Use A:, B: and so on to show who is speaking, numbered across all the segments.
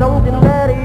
A: Chawngtinleri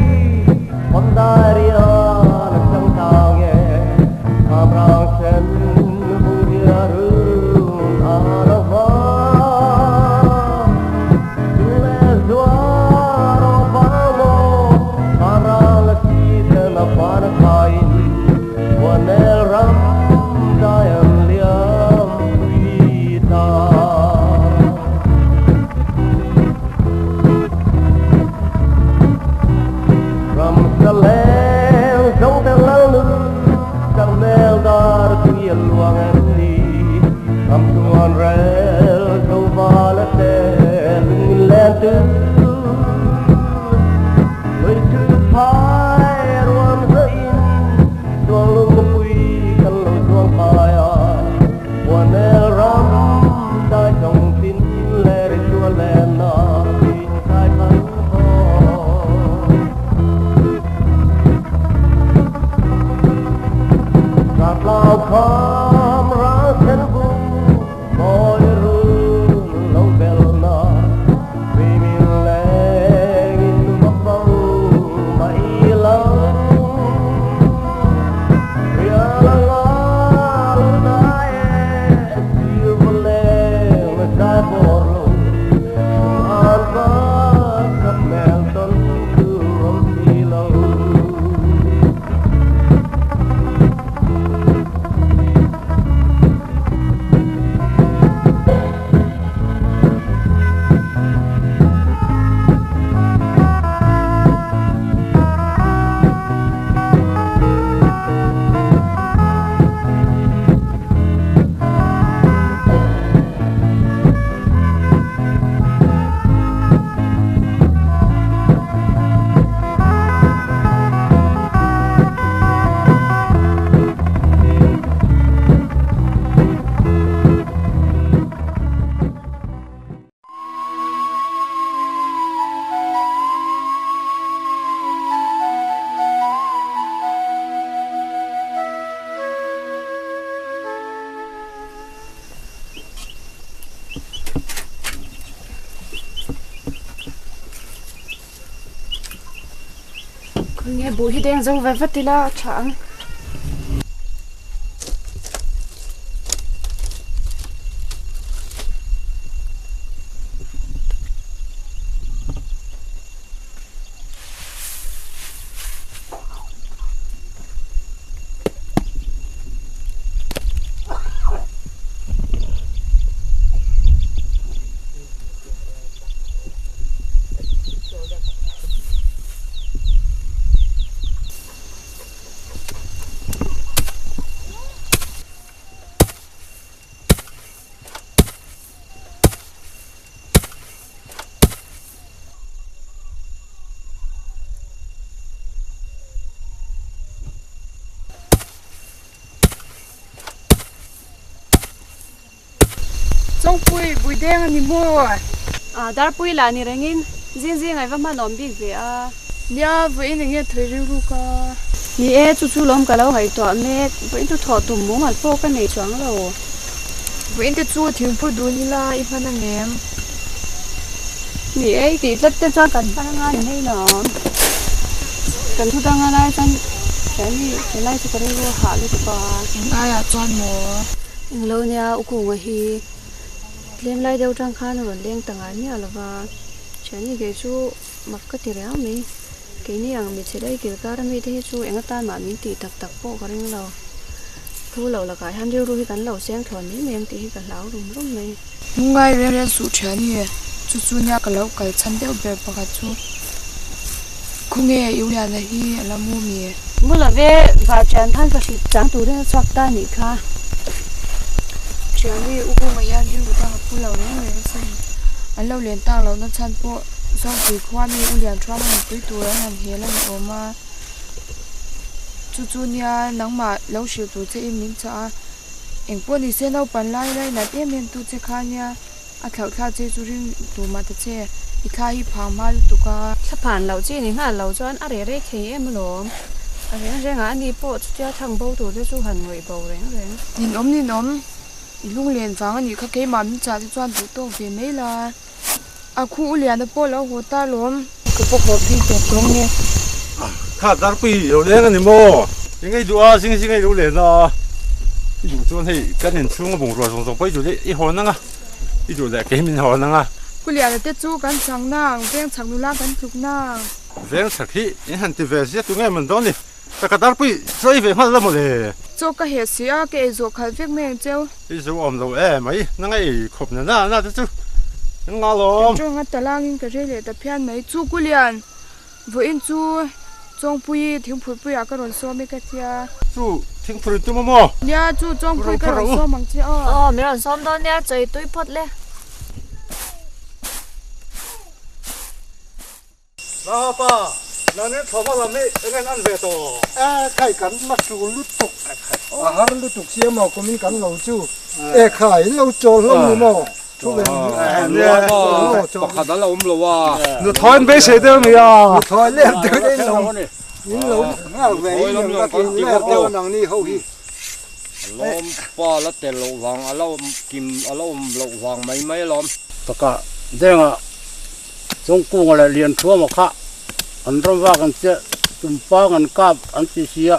B: nghe bụi thì đen dâu về vất thì là chẳng
C: trong bụi đen anh mua
B: dar pui là ni rengin zin ngai va ma nom bi ve a
C: nhà với anh nghe thấy rêu ru cả
B: ni e chu lom ka lo hai to me với tu tho tum mo mal po ka nei chuang lo
C: với anh chú thiếu phụ đồ như là ít hơn anh em
B: ni e ti tlat te chuan kan pa nga ni nei no kan thu dang lai chan cái lai chu ka ri wo ha lu pa
C: ai à chọn mò
B: lo nya u ku hi Lenlai đâu trang khan rồi lên tầng án nhà là và chén như cái chú mặc cái tiền áo mi cái này ăn mi sẽ đây kiểu cá mi thế chú anh ta mà mình tỉ tập tập bộ cái này lâu thu lâu là cái han điêu rồi cái lâu sáng thòn mấy mình tỉ cái lão đúng lúc này
C: ngay về ra sụt chén như chú nhà cái lâu cái chân đeo bẹp vào cái chú không nghe yêu nhà này hi là mua mì
B: mua là về vào chén than cái gì trắng túi đấy xoạc ta nhỉ kha
C: chuyện đi u cô mày ăn đi u ta phụ lâu đấy người xem anh lâu liền ta lâu nó chăn po do vì khoa mi u liền cho mình tới tuổi làm hiền là ốm mà chú nha nắng mà lâu xíu tuổi chơi mình cha em po đi xem lâu bàn lai là em mình tu chơi khá nha à thảo chơi chú riêng tu mà chơi ít khai hi phàm mà tu cả
B: sắp phản lâu chơi này ha lâu cho anh ở đây khi em lộn ở đây riêng anh đi po cho thằng bầu tuổi chú hành người bầu đấy
C: nhìn ốm lúc liền vắng anh khắc cái mà mình trả cho anh tụ về mấy là khu liền nó bỏ lâu hồ ta luôn cái bốc hợp phi đẹp lắm nghe
D: khá đắt bì rồi đấy anh mò những cái đũa sinh sinh cái đũa liền nó cái đũa cho này cái nhìn chung cái bông rùa xong xong bây giờ đấy ít hơn nữa cái đũa này cái mình hơn nữa
C: khu liền là tết chú cắn chẳng nàng ven chẳng nu la cắn chục nàng
D: ven chẳng khi những hành về sẽ tụi nghe mình đó đi cái đắt bì xây về phát ra một đề
C: cho cái hệ sĩ cái ruột khai việc mình treo
D: cái số ôm đâu mấy nó ngay khop nữa na chứ nó ngon lắm
C: cho ngắt tờ lang cái rễ tập phiền mấy chú khu liền vừa in chú trong bụi thiếu bụi à cái rốn xô mấy cái tia
D: chú thiếu bụi tụi mò
C: nha chú trong bụi cái rốn xô mang chi
B: mấy rốn xô đó nha chơi túi phật lên
D: đó pa nó nên thò vào làm đi anh ăn về tổ
A: khai cắn mắt chú lút tục hát lút tục xia màu của mình cắn lâu chú khai lâu tròn lâu màu chú về
E: bọc hạt đó là lâu à
A: nó thoi bé sẽ đâu mày à thoi lên tới đây lâu những lâu về những cái kia lâu năng đi hậu hi
E: lom pa là tiền lâu vàng lâu kim lâu vàng mấy lom
F: tất cả đây là trong cung là liền thua một khá anh trong vác anh sẽ tụm pa anh cáp anh chỉ xia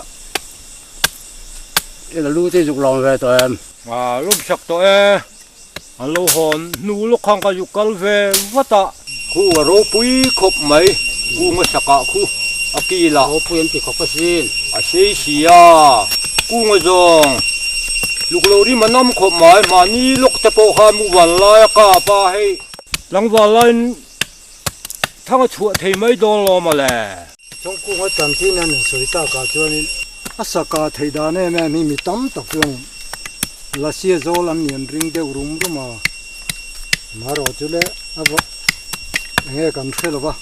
F: đây là lưu thế dục lòng về tụi em
E: lúc sắp tụi em anh lâu hòn nu lúc không có dục cal về vắt à khu ở rô bụi khop mấy khu mà sạc à khu aki là
F: ô puyên thì có phát xin
E: xí xía khu mà dòng lúc lâu đi mà nằm khop mấy mà ni lúc tập bộ ham vần lại cả ba hay lăng vần lại thằng chuột thì mấy đô lo mà lẽ
A: trong cung ở tầm thiên nên sợi ta cả cho nên asaka thầy đàn này mẹ mình tắm tập trung Lasi zo lam nian ring de rum rum mà rồi chứ lẽ nghe cảm thấy là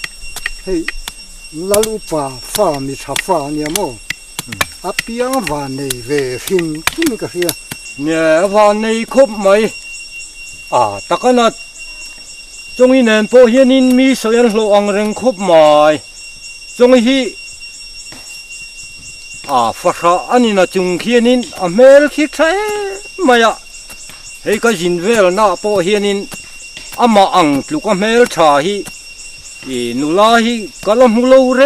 A: hey lalu pa pha mi cha pha niệm mô apiang van này về phim cái kia
E: nè van này khop mấy tất cả là trong cái nền phố hiện in mi sợi anh lộ ang reng khop mấy trong cái phát ra anh là chung hiện in mel khi thấy mày hay cái gì về là na phố hiện in mà ang lúc cái mel trả hi nụ la hi cái làm lâu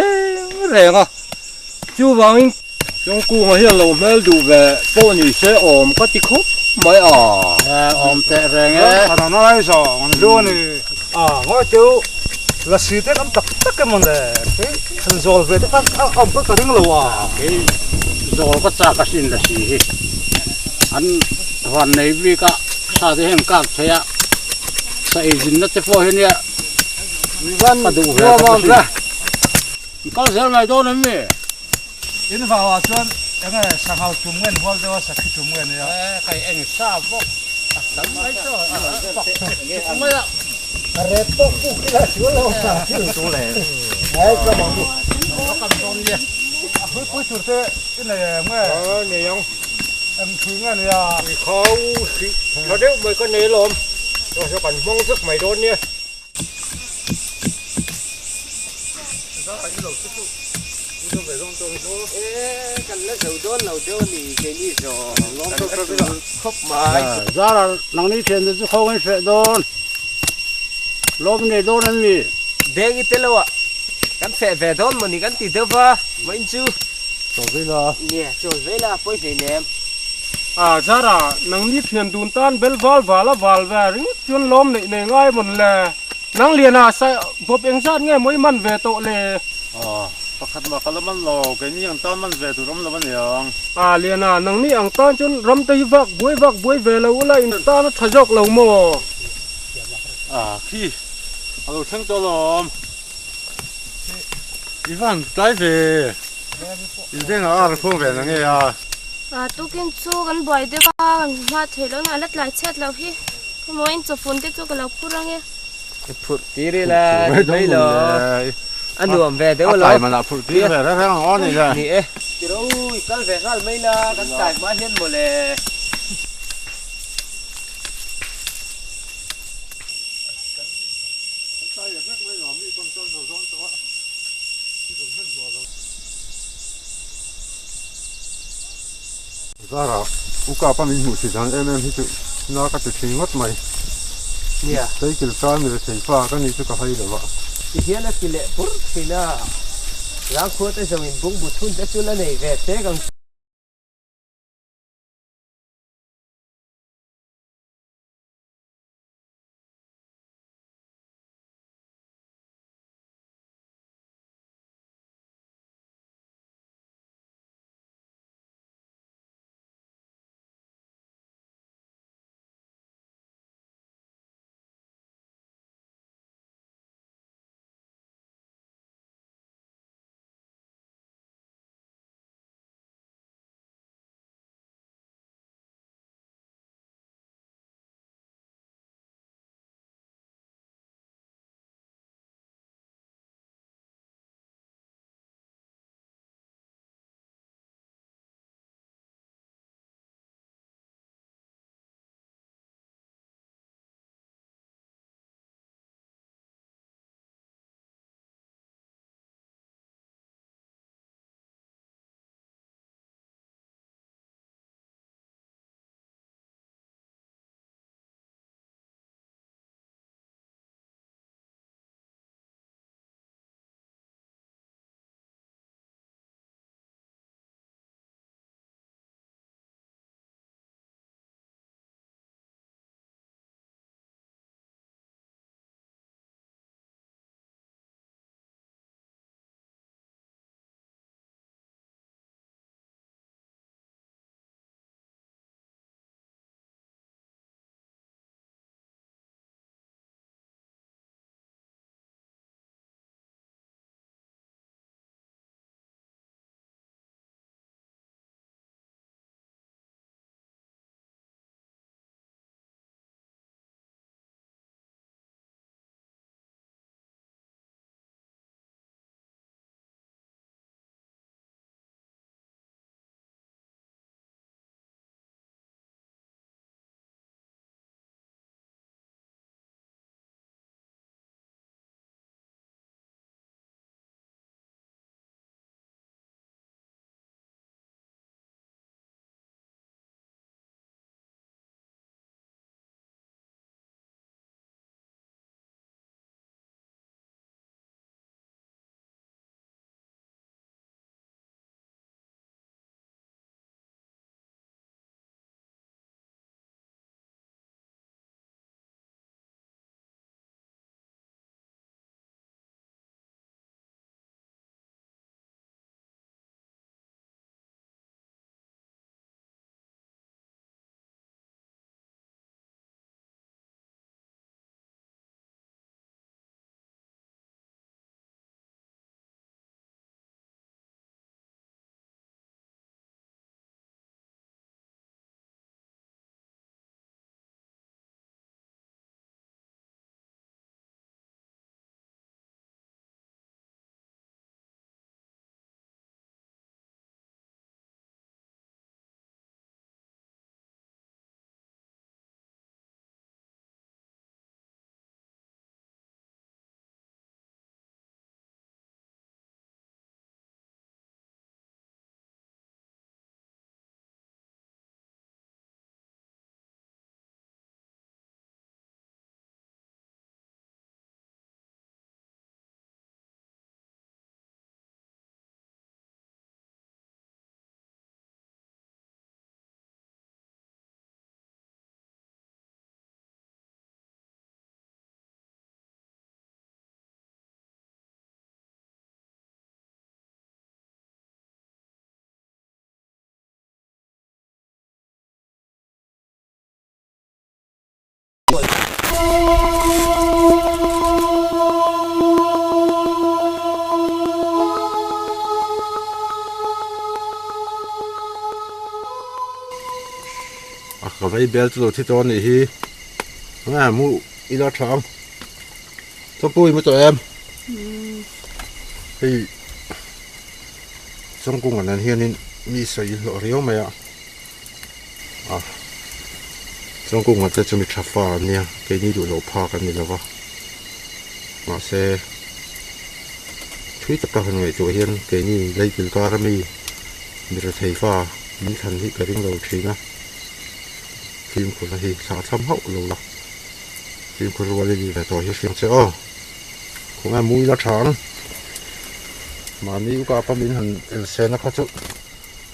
E: reng chú vàng trong cung mà hiện lâu mel đủ về phố này sẽ ôm cái tí khop mấy
F: ôm tệ reng ấy
A: nó nói sao luôn này ngồi tiêu là sự thế tất cái món này anh rồi về tất cả ông tất cả những lâu
F: cái rồi có cha cái xin là gì anh hoàn này vì cả sao thì em cắt thế ạ sai dính nó sẽ phơi hết
A: văn
F: đủ hết có giờ này đâu nữa mi
A: in vào chuyện cái này sang hậu chủng nguyên hoặc là sang khi chủng nguyên này
F: cái anh sao bốc tấm mấy chỗ
A: không phải là repot cái là chỗ lâu sao chứ chỗ này đấy cho mọi người nó cầm con đi cuối tuần thế cái này nghe
E: này không
A: em thứ nghe này
E: khó nó đéo mấy con này lồm rồi cho cần mong thức mày đôn nha
F: ra là năng đi tiền thì không phải đôn lốp này đôn anh mi
G: đen ít lâu à cắn phệ về đón mà cắn tì đâu va vẫn chưa
F: rồi bây giờ
G: nè rồi vậy là bôi về ném
E: ra là năng đi tiền đun tan bel val về ring chuyên lom này ngay một là năng liền sai bộp anh sát nghe mỗi mần về tội lệ
D: khát mà cái mình lo cái này anh ta mình về tụi nó là vấn đề
E: liền năng ni anh ta chun ram tây vạc buổi về lâu lại ta nó thay dọc lâu mò
D: khi alo xem cho lắm Ivan trái về thế nào không về là nghe
H: tôi kiến chú gần bồi được gần hoa thấy nó là lát lại chết lâu hi không muốn anh chụp phun tiếp chú cái lâu phun ra nghe
G: phụt tí đi là mấy lò anh nuông về thế
D: là mà là phụt tí về đó thấy ngon này rồi
G: nè thì đâu cắn về cắn mấy là cắn cài má hiên một lệ
D: ra là u cà pa mình ngủ chỉ rằng em hít nó cái chuyện ngất mày
G: เนี่ย
D: tới kiểu sao mình thấy pha cái này tôi có hay được vậy
G: อีเหี้ยนักกิเลสปุ๊บสินะล้างขวดไอ้สมินบุ้งบุทุนจะจุละเนี่ยเวทเจ๊กัง
D: ก็ไม่เบลตัวที่ตอนนี้ฮีน่ามูอีลาทางตัวปุ้ยมาตัวเอ็มที่ช่องกุ้งอันนั้นเฮียนี่มีใส่หล่อเรียวไหมอ่ะช่องกุ้งมันจะมีทรัฟฟ้าเนี่ยแกนี่ดูเราพากันนี่แล้ววะมาเซ่ช่วยจับตาหน่อยตัวเฮียนแกนี่ไล่กิลการมีรถไฟฟ้ามีทันที่กระดิ่งเราทีนะทีมคนละทีสาทำเขาลงละ phim Hruaia đi về tòa hiếu xem sẽ ô cũng là mũi lá trắng mà nếu có apa mình hẳn xe nó khó chịu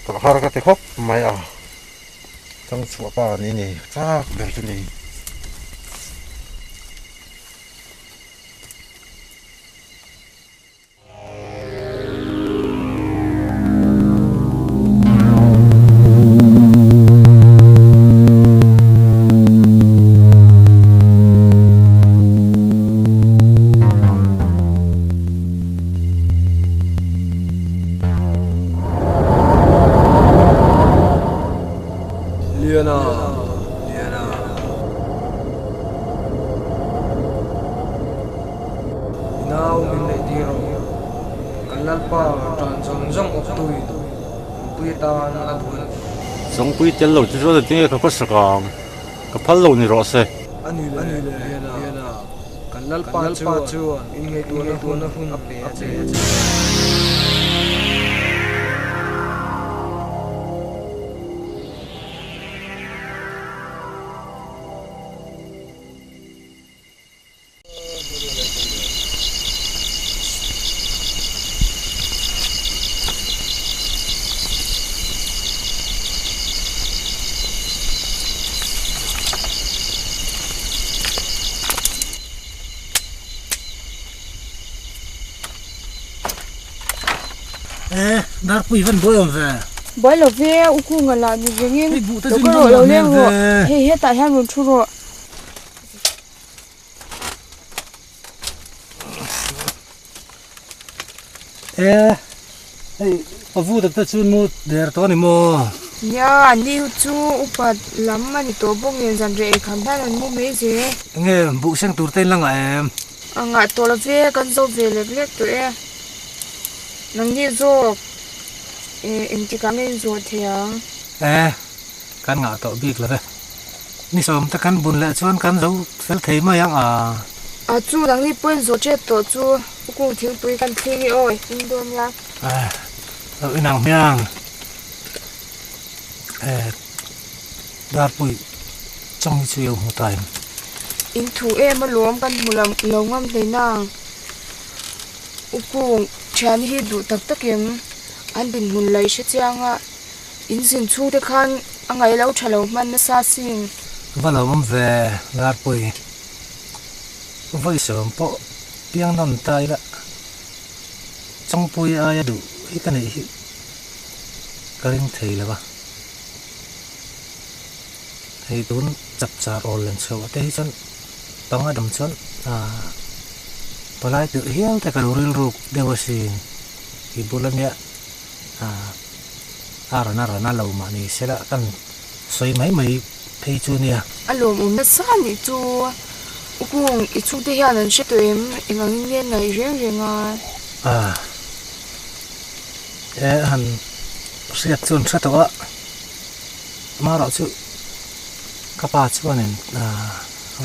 D: cả hai cái khóc mày à trong chỗ bà này nè chắc về chỗ này
F: sống quý chân lâu chứ rồi tiếng cái có sạc cái phật lâu này rõ sẽ
G: anh đi kan lal pa chu in ngai tu na hun ape
A: dar pui van boy on ve
C: boy lo ve u ku nga la ni jengin to ko lo le ro he ta han ron chu ro
A: hey avu da chu nu der to ni mo
C: ya ni chu upa lam ma ni to bong yen jan re kham da nan mu me je
A: nghe bu sang tur tên lang em
C: anga to la ve kan zo ve le ble to e nang ni zo em chỉ cảm ơn rồi thì
A: kan ngã to big la ve ni som ta kan bun la chuan kan zo fel thei ma yang
C: chu dang ni point zo che to chu ku thing pui kan thing oi in dom la
A: inang miang dar pui trong chu yo mu tai
C: in thu em ma lom kan mulam longam de nang ku chan hi du tak takem an din hun lai she changa in sin chu te khan angai lo thalo man na sa sing
A: valo mom ve dar pui voi som po piang non tai la trong pui aya du hi kan hi karing thei la ba hei tun chap char ol len so te hi chon tanga dam chon palai tu hial te karuril ruk dewasin ibulan ya rana lo ma ni sela kan soi mai thei chu nia
C: alom na sa ni chu ukung I chu te hian an she to em engang nge ngai reng renga
A: han siat chun sa to ma ro chu kapa chuanin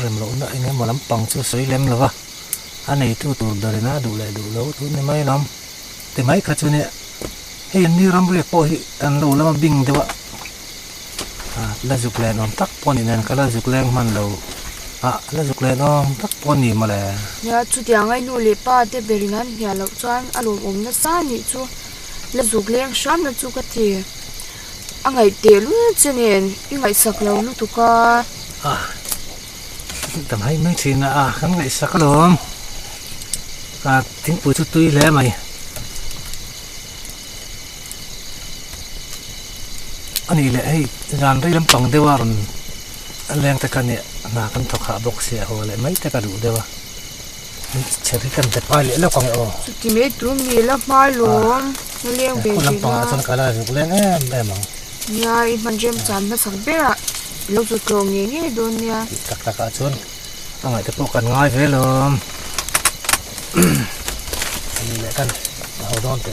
A: rem lo na enge molam pang chu soi lem lova anei tu tur darina du le du lo tu ni mai lam te mai kha chu ne hei ni ram re po hi an lo lama bing dewa la juk len on tak poni nen kala juk leng man lo la juk len on tak poni male
C: ya chu tiang ai nu le pa te beringan hia lo chuan alom na sa ni chu la juk leng sham na chu ka thi angai te lu chenen ingai sak lo lu tu ka
A: tam hai mai thina kan ngai sak lom ting pu chu tui le mai ani le ei ran ri lam pang dewa ron leng ta kan ne na kan thokha box se ho le mai ta ka du dewa cheri kan te pai le lo kang
C: ti me tu mi la ma lom no leng be
A: lam pang chon kala ju le ne mang
C: ya I man jem chan na sak be lo chu krong nge don ya
A: tak ka chon angai te po kan ngai ve lom ani le kan ho don te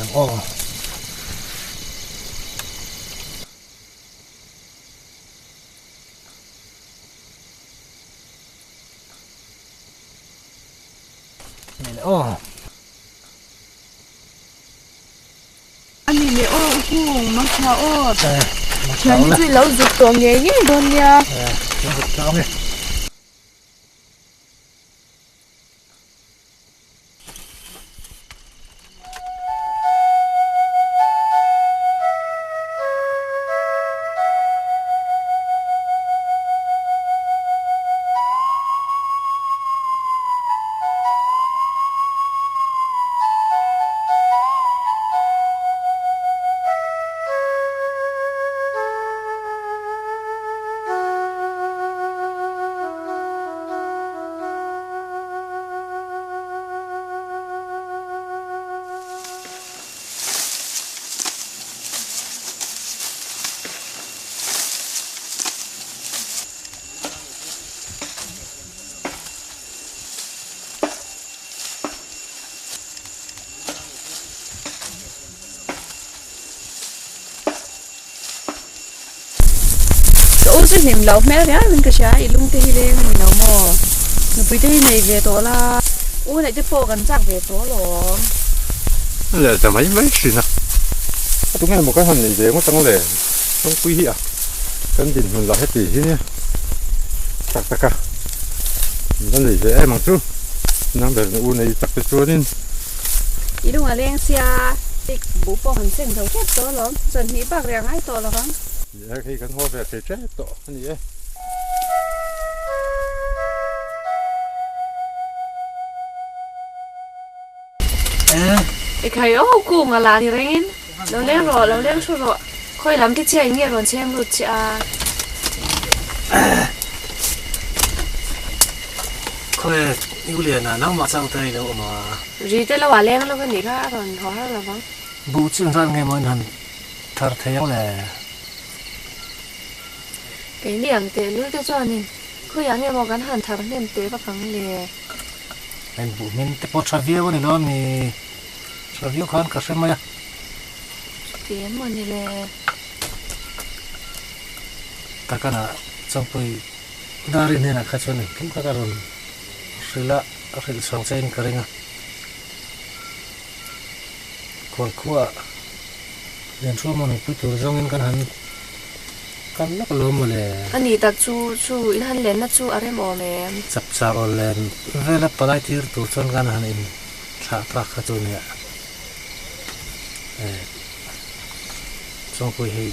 C: anh này ô cu mặc tháo ô chén tuy lâu rụt tổ nghề như đồn nha
B: sẽ niệm lâu mẹ đấy mình cái啥ilung tê hi lên mình lâu mò nó bây giờ này về tổ là ủa này cái phố gần chắc về tổ rồi
D: làจะไม่สินะตรงนี้มันก็หันนี่เดี๋ยวมันต้องเลยต้องคุยอ่ะกันดินมันเราให้ตีที่นี่ตักตะกะนั่นเลยเดี๋ยวมันสู้นั่งเดินอู้ในตักตะชัวนี่
B: ilung à lên xe tích bố bỏ hẳn sen đầu chết tổ lắm dần ní bạc rèn hai tổ là không
D: เดี๋ยวให้กันหัวแบบเจ๊ต่อนี่เอง
C: cái khai ô cùng là thì rèn lâu lên số rồi khơi lắm cái chơi nghe rồi xem rồi chị à
G: khơi yêu liền à nó mà sao tới đâu mà
C: gì thế là hòa lên nó cái gì khác rồi họ là vâng
G: bù chương ra nghe món hành thật thấy là
C: cái niềm tế lưỡi cái cho nên khơi ăn nghe một cái hàn thar niềm tế và phẳng lề
G: anh bù mình tập bắt travel này nó mi travel con cả xem mày
C: tiếng mà này là
G: ta cái nào trong cái dari này là khai cho này cũng có cái rồi rồi sang sen cái này còn qua liền số mà mình cứ từ trong cái hắn kan nak lom le
C: ani tak chu in han len na chu are mo me
G: chap cha len vela palai tir tu chon gan han in tha pra kha chu ne chong koi hei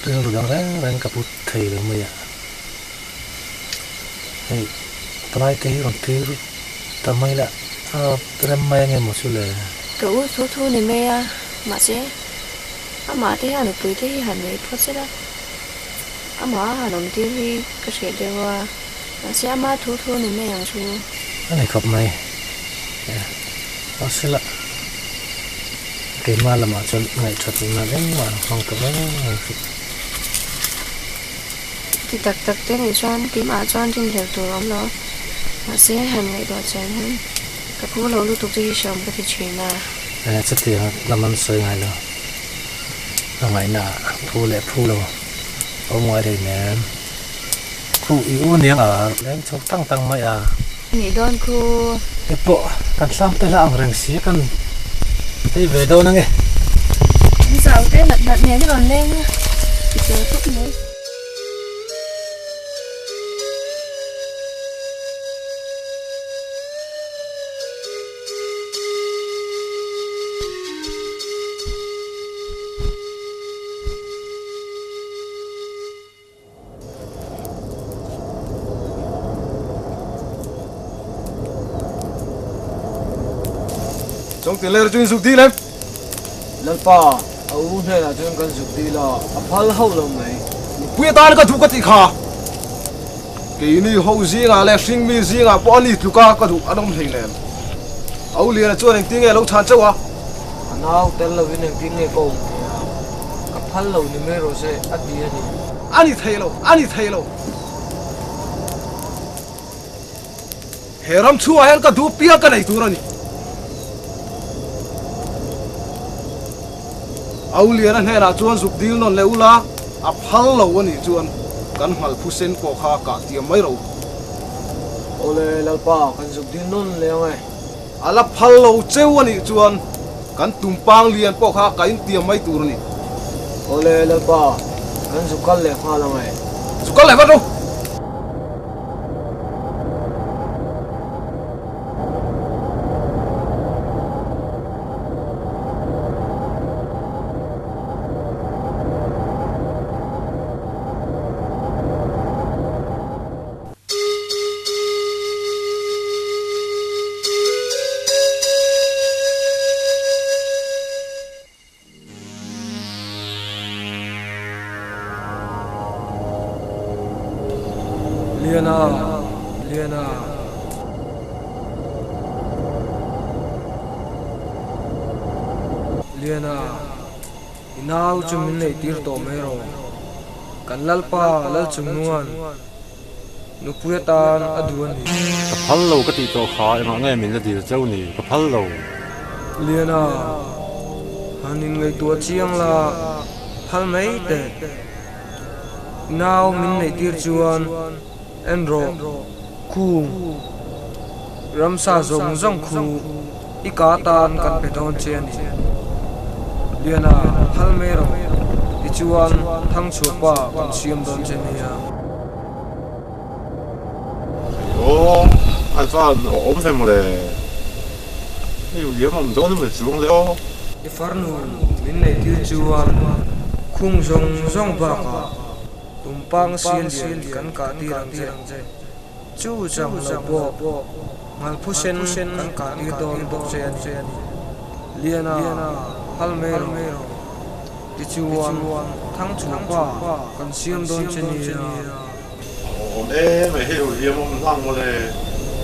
G: teng ru dang rang kaput thei le me ya hei palai te hi on tir ta mai la tram mai nge mo chu le
C: cậu thu này me à mà chứ mà thế hả nó bự thế hẳn vậy phát sẽ đó mà hả nó tiêu đi cái chuyện đều là sẽ mà thu này me hàng chú
G: cái này khóc mày nó sẽ là cái mà là mà cho ngày thật là đến mà không có
C: thì tặc thế này cho cái mà cho trên đều tụi ông đó mà sẽ hàng ngày đó chén hơn cái phú lâu lúc tục đi xong cái chuyện là
G: chắc thì làm ăn sơi ngày rồi là ngày nào thu lệ thu rồi ở ngoài đây nè khu yếu niềng ở lên trong tăng mấy à
C: nghỉ đón khu
G: cái bộ cần xong tới là ông rừng xí cần đi về đâu nữa nghe
C: dạo cái lật nhẹ chứ còn lên thì chờ thuốc nữa
E: Chawngtinleri chuyên dục đi lên Lalpa au này là chuyên cần dục đi là phal hậu lâu này
A: Quy ta cái thu cái gì khá cái này hậu gì ngà lẹ sinh mi gì ngà bỏ đi thu cái thu anh ông hình này au liền là cho nên tiếng nghe lâu chán châu à
E: nào tên là viên tiếng nghe câu cái phal lâu này mới rồi sẽ ăn đi
A: anh thấy lâu heram chua hen cái thu pia cái này thu rồi au liền anh hay là chuan dục deal non leu la a phal lo ani chuan kan hmal phusen ko kha ka tiam mai ro
E: ole lalpa kan dục deal non leo ngai
A: ala phal lo cheu ani chuan kan tumpang lian po kha ka in tiam mai tur ni
E: ole lalpa kan dục kal le kha la ngai
A: dục kal le ba ro Liana inau chumin nei tir to mero kan lalpa lal chungnuan nupuetan aduan ni
D: ka phal lo ka ti to kha ma ngai min la dir chau ni ka phal lo
A: Liana hanin ngai tua chiang la phal mai te
I: nào mình này tiệt chuan en ro khu ram sa zong zong khu ikatan kan pe don chen liana halmero ichuan thang chupa kan siam don chen ya
D: ô anh pha ốm thêm một đề nhiều điểm mà mình mình xuống đấy ô
I: ifarnu min nei tiệt chuan khung zong zong ba ka tumpang sian kan ka ti rang je chu chang la bo ngal phusen kan ka ti don bok chen liana halmero ti chuan thang chupa kan siam don chen ya
D: ốm ê mày hiểu điểm mà mình làm một đề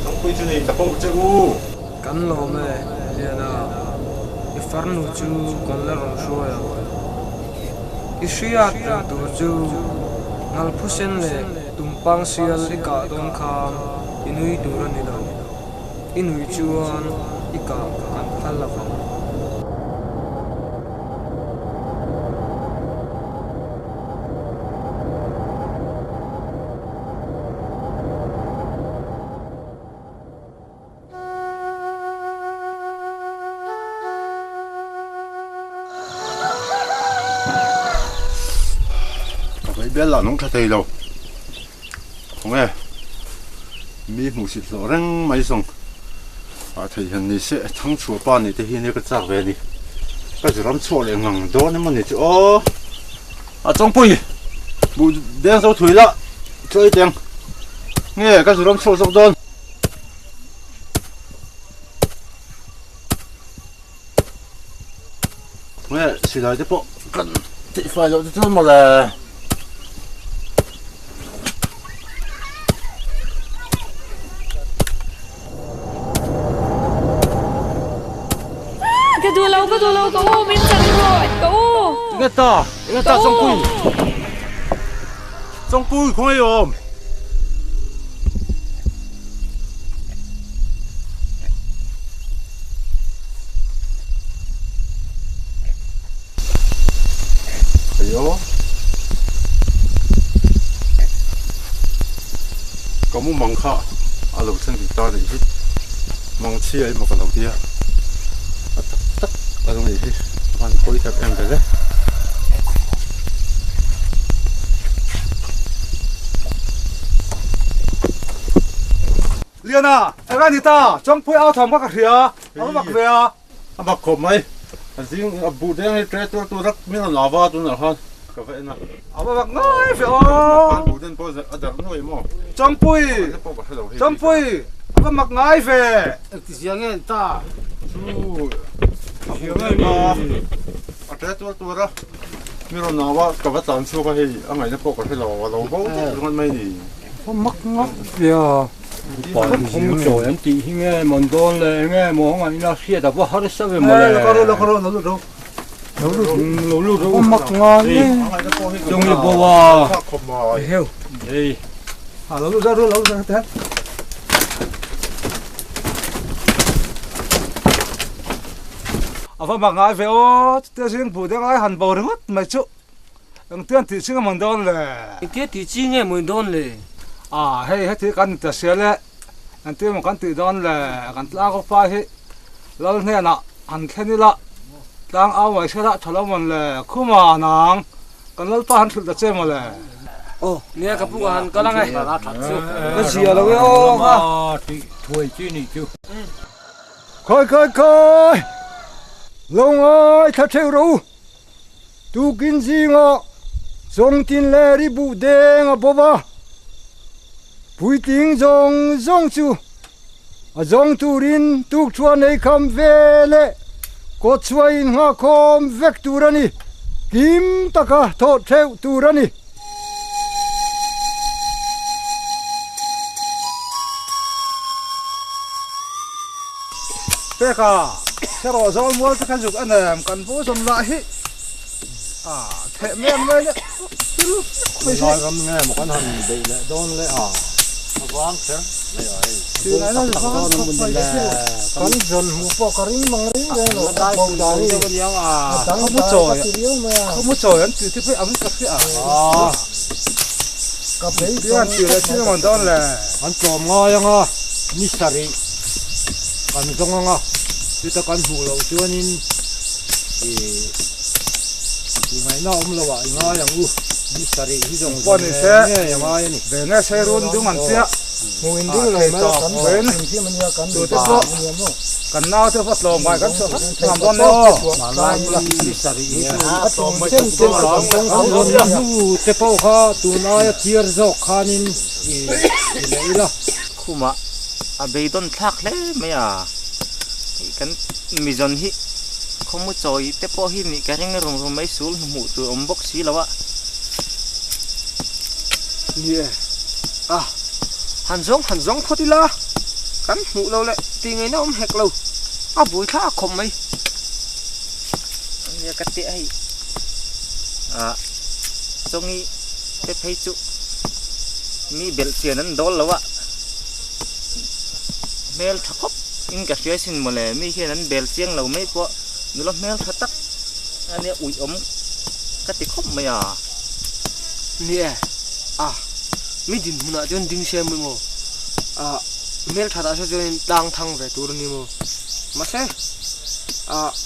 D: không quy cho nên tập bộ chơi u
I: kan lo me liana ifarnu chu kan la ron Hruaia ishiat tu chu ngal phusen le tumpang sial ika don kham inui durani lo inui chuan ika kan thalla fa
D: biết là nông thầy đâu không nghe mi mù xịt lỗ răng mấy sông thầy hiện nay sẽ thắng chùa ba này thì hiện nay cái chắc về đi cái gì làm chùa lại ngang đó nên mà này chứ ô trong bụi bụi đen sâu thủyละchơi đen nghe cái gì làm chùa sâu đôn nghe xí lại cái bộ cần thì phải rồi chứ mà là
H: cái đùa lâu cậu mình chẳng rồi cậu
D: nghe ta trong cùi không ai ôm ayo kamu mangkha alo sang kita ni mang chi ai mà còn đầu tiên ở trong này thì bạn coi tập em cái đấy
A: liền à em ăn gì ta trong phơi áo thòng các khía áo mặc về à
D: mặc khom mày anh riêng bù đen hay trái tôi rất miếng là lava tôi là hơn cái vậy nè
A: áo mặc ngay phải ô
D: bù đen bao giờ ở đâu nuôi mà
A: trong phơi áo mặc ngay về thì riêng nghe ta
D: hiểu mà ở trái tôi đó miếng là lava cái vật tàn xua cái gì anh ấy nó bốc cái lò bốc con mày gì
A: không mắc ngóc về
E: không trời anh chị nghe mòn con là nghe món anh nó xia tập vào hết sao về mà lâu
A: không mắc ngon đi
E: trong như bò
A: hiểu
E: đi
A: lâu ra thế à phải mặc ngay về ô tiêu riêng phụ tiêu ngay hẳn bầu hết mày chú anh tiêu thì xin mòn con là
I: cái thì chi nghe mùi đôn lệ
A: à hay thì cần ta xe lệ anh tiêu một con tự đón là cần lao có phải hết lâu thế nè anh khen điละđang áo ngoài xe đã thằng mình là không mà nàng cần lâu pa anh thử đặt xe mà là
I: ô nghe cái bụng anh có lăng này
A: nó xìa là cái ô ha
E: thì thôi chứ này chứ
A: coi long ơi thật theo đâu tu kinh gì ngọ Chawngtinleri bu đen à bố bùi tiếng zong chu zong turin tuk chuan ei kham vele ko chuain nga khom vek turani kim taka tho theu turani peka sero zol mol ta kazuk anam kan bo som la hi à thế men mới đấy
F: nói có nghe một con hình bị lại đôn lại nó có ăn chứ
A: từ nãy nó có con dần một bộ cà ring mang ring đây nó bông đào đi không mất trời anh từ tiếp với ấm cà phê à cà phê
E: Pian ti le chi ngon don le an tom nga yanga ni sari kan zong nga ti ta kan hu lo chuanin e ngai na lo wa nga yang u ni sari hi jong
F: pon ni se
E: yanga yani
F: be nga se run dung an tia
A: ngồi đi rồi mà cắn
F: wen
A: khi mình ra cắn
F: tu te po kan nau te fat lo mai kan so ngam don no
E: ma lai ni sari chen chen hu te po kha tu na ya tier zo khanin e leila
J: khuma a beidon thak le maya kan mizon hi khomu choi te po hi ni ka ring rong rong mai sul mu tu ombok si lawa
I: nie han zong photila kan mu lo le ti ngai na hek lo a bui tha khom mai
J: ya ka ti ai chongi te phei chu mi bel chian an dol lawa mel thakop in ka sia sin mole mi hian an bel chiang lo mai po nulo mel thatak ani ui ka ti khop maya
I: nie mi din huna jon ding se mo mel thada so jon tang thang ve tur ni mo ma se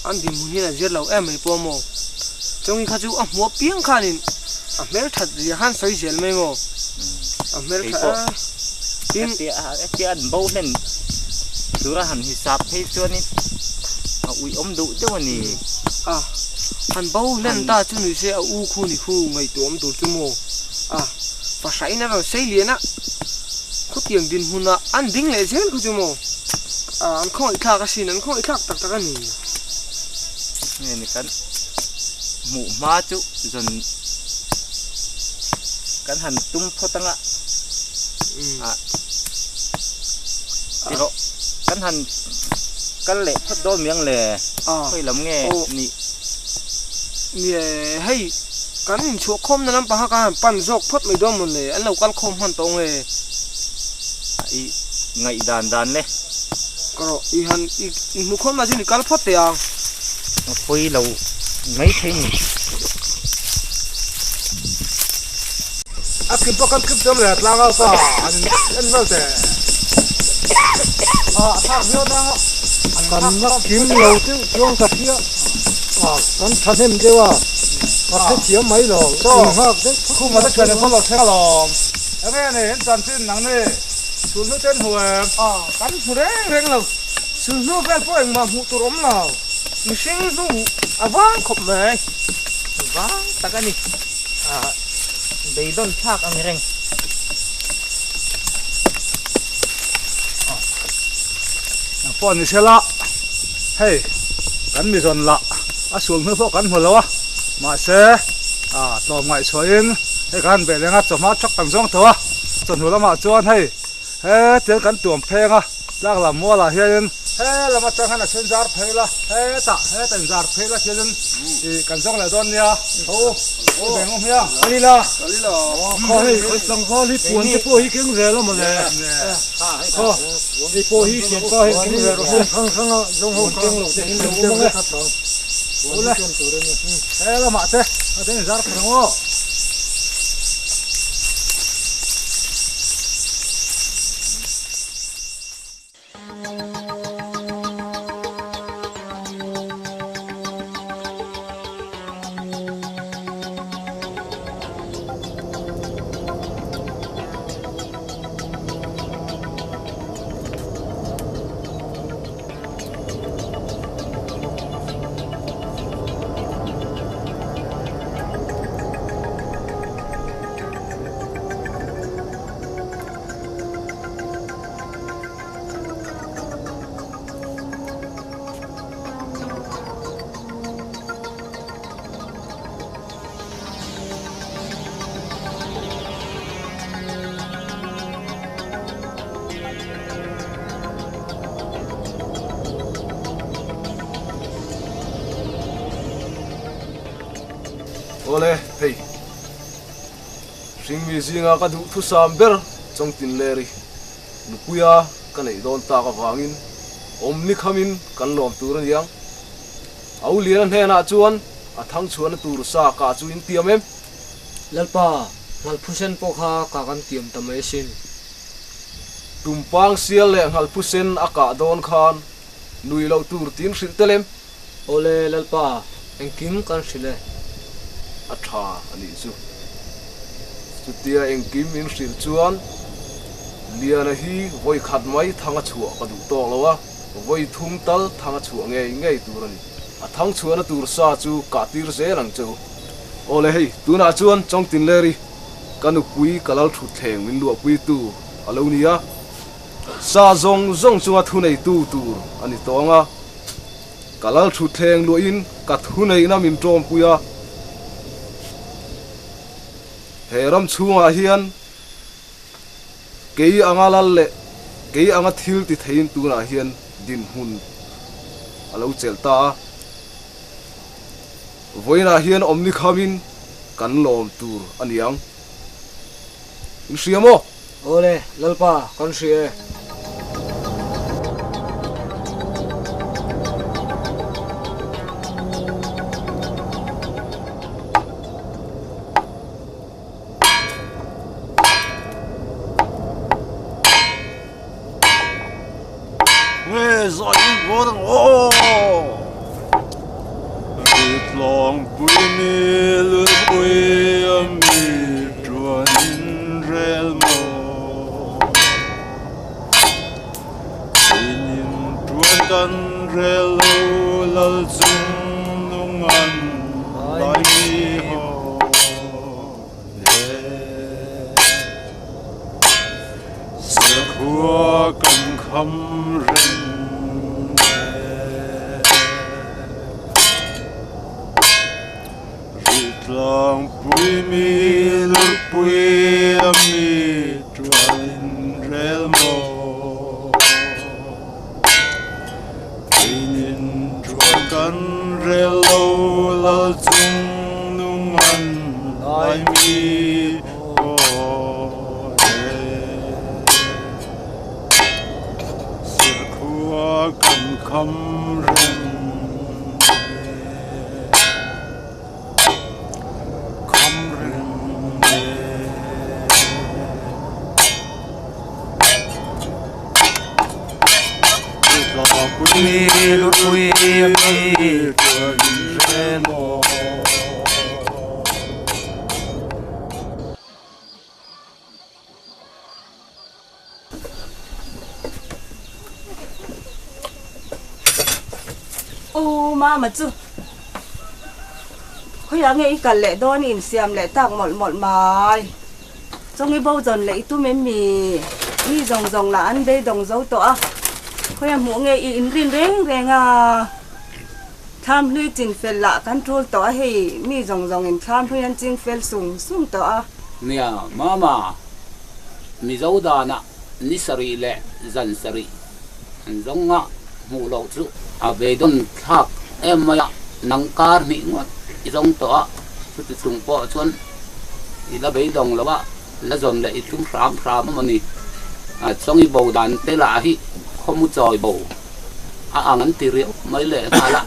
I: an din mun hi na jer lo em mai po mo chongi kha chu a mo piang khanin mel that ri han soi jel mai mo mel tha tin
J: ti an bo len dura han hisap phei chuanin ui du te wani
I: han bau len ta chu ni se u khu ni khu ngai tom tur chu mo fa sai na ro sei liena khu tiang din huna an ding le zel khu chu mo an khoi tha ka sin an khoi thak tak tak ani
J: ni kan mu ma chu zon kan han tum photanga tiro kan han kan le phot do miang le khoi lam nge ni
I: hey kan in chu khom na lam pa ha ka pan jok phot mai do mun le an lo kan khom han tong le
J: i ngai dan le
I: ko i han i mu khom ma jin kal phot te ang
J: phoi lo ngai thei ni
F: akin po kan kip dom le tlang al pa an vel te thak vio na
A: kan nak kim lo tu chuang ka pia kan thanem dewa ka the thiam mai lo
F: so
A: hak de
F: khu ma ta chane phol lo thela lo ame ne hen chan chin nang ne sul nu ten huwa
I: kan phu reng lo su no vel po eng ma mu tu rom lo mi sing du awang khop mai
J: wang takani beidon thak ang reng
F: pon ni sela hey kan mi zon la a sul nu pho kan holo ma se to ngai choin he kan be lenga choma chak tang jong to chon hula ma chuan hey he tel kan tuam phenga lak la mo la hian he lama chang hana chen jar phela he tan jar phela hian kan jong la don nia be ngom ya
E: ali la ko hi sang ko li puan te po hi keng re lo mo le ko li po hi chen ko hi keng re ro khang khang jong ho keng lo te hin lo mo
A: ula
F: he lama te ten jar phrango
K: ole hey ring mi zinga ka du thu samber Chawngtinleri Hruaia ka nei don ta ka wangin omni khamin kan lom tur yang au lian he na chuan a thang chuan tur sa ka chu in tiam em
E: lalpa
I: ngal phusen pokha ka kan tiam tamai sin
K: tumpang sial le ngal pusen aka don khan nui lo tur tin sil telem
I: ole lalpa engkim kan sile
K: atha ani chu chutia engkim in sil chuan liana hi voi khat mai thanga chhuwa ka du to lawa voi thum tal thanga chhuwa nge turani a thang chuana tur sa chu ka tir se lang chu ole hei tuna chuan Chawngtinleri kanu pui kalal thu thleng min lu pui tu alonia sa zong chunga thu nei tu tur ani tonga kalal thu thleng lu in ka thu nei na min trom puya heram chunga hian kei angalal le kei anga thil ti thein tuna hian din hun alo chelta voina hian omni khamin kan lom tur aniang Siamo
I: ole lalpa kan sie
D: Zoi bodang o Rít lòng bụi mi lướt bụi mi truan rel mò Nhìn truan tan rel lô lal dung nung ăn Lai mi ho Sẽ khua cầm khăm rừng Lòng bụi mi lướt bụi mi truan rel mò Nhìn truan căn rel lô lal dung nung ăn Lai mi ho Sir khua cầm khăm rừng mi lu mi truan rel mò
L: ô mà chứ khơi là nghe cả lệ đón in xem lệ tạc một mai trong cái bao dần lệ tu mi rồng là ăn bê đồng dấu tọa khơi em muốn nghe in rin reng à tham hlui chín phèn lạ control tọa hay mi rồng in tham hlui ăn chín phèn sung tọa
M: nè mama mi dấu đà nè ni sari lệ dần sari giống ngã mù lậu chú à về đồn thác em mà nắng cá mỹ ngọt giống tọa chút sung bỏ chuan thì là bấy đồng là ba là dồn lại chúng phàm mà nè à trong cái bầu đàn tê lạ hi không muốn chơi bầu à ngắn tì rượu mấy lệ mà lạ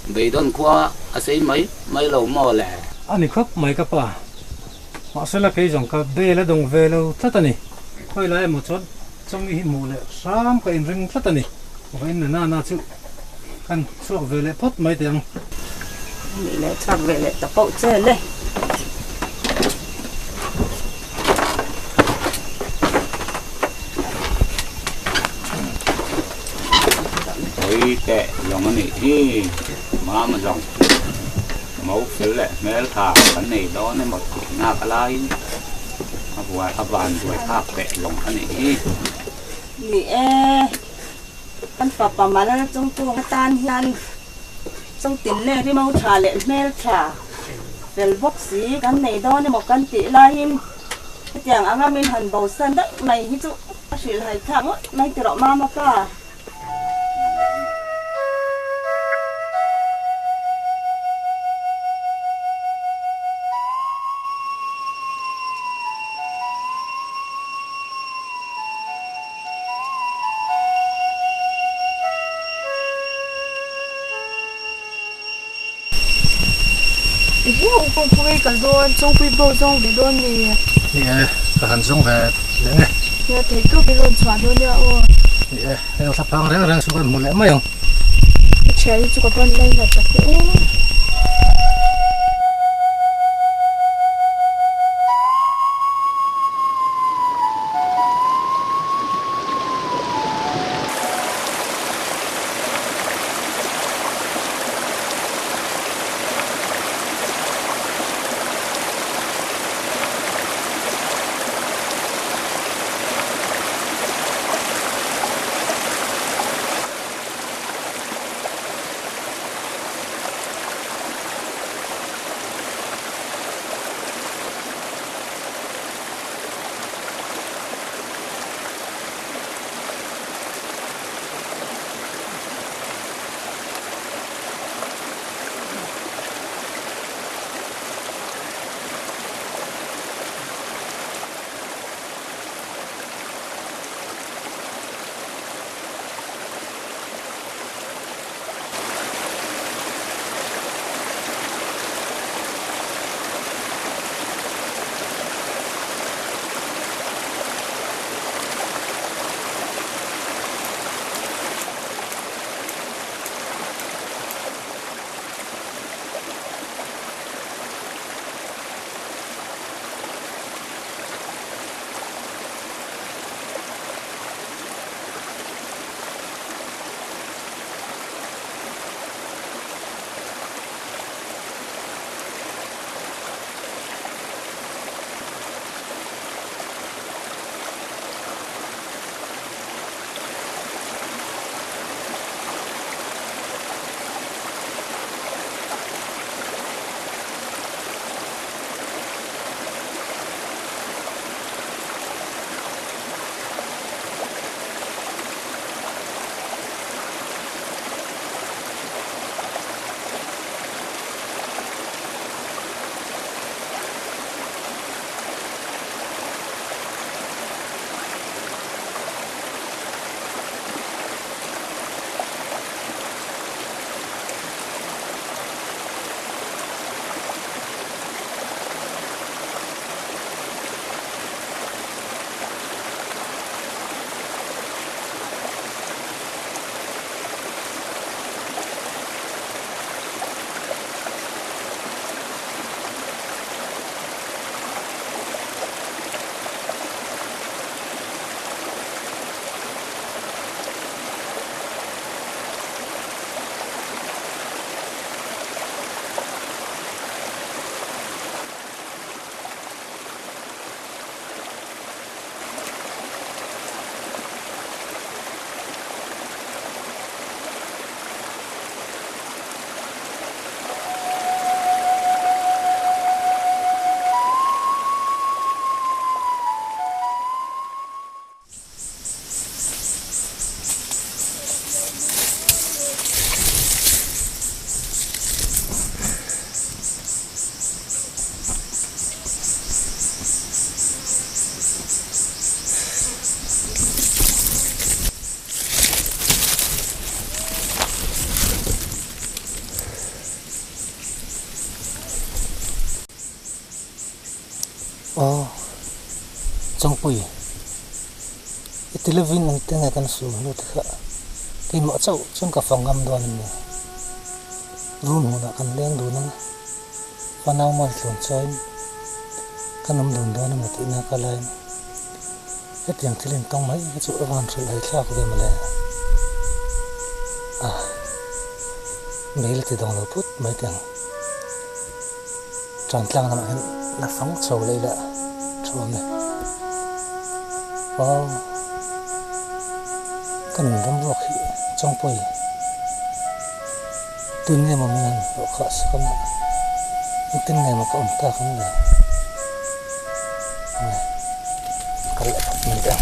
M: về đồn qua à xây mấy lầu mò lẻ
A: anh khóc mấy cái pa họ sẽ là cái dòng cà bê là đồng về lâu thắt anh khơi lại một chút trong cái mù lệ sám cái rừng thắt anh vậy nên na chứ anh suốt về lệ phốt mấy tiếng
L: mình lại chắc về lệ tập bộ chơi đây
M: ôi tệ dòng cái này đi mà dòng máu phế lệ mẹ thả cái này đó nên một nga cái lai vừa thắp vàng vừa thắp tệ dòng cái này đi
L: mẹ anh papa mà nó trong tuồng tan hiền trong tiền lệ đi mau trả lệ mẹ trả về bốc xí cái này đó nên một căn tỷ lai cái tiếng anh mình hẳn bầu sân đấy mày ví dụ chỉ là thằng á mày tự động mà cả
C: hi ukong pui kal don chong pui bo jong be don ni
G: cái hành sông về đấy
C: ya thei tu bi ron chwa do ya o
G: em sắp phăng ráng ráng xuống một lẽ mấy không
C: che chu ko ban lai la ta o
G: trong quỷ televin ang tiếng kan su lu thà cái mỏ chậu trong cả phòng ngâm đoàn này room hồ đã kan leng du na và nào mà chuẩn chơi kan nằm đồn đoàn mà tịnh na kalai cái tiếng thì lên tông mấy cái chỗ van rồi lại khác cái mà lại mấy là thì đồng lối phút mấy tiếng tròn trăng làm anh là phóng sầu đây đã cho này cái mình đâm vào khi trong quầy tin nghe mà mình ăn khó xử lắm nhưng tin nghe mà có ổn ta không được này cái lại mình đang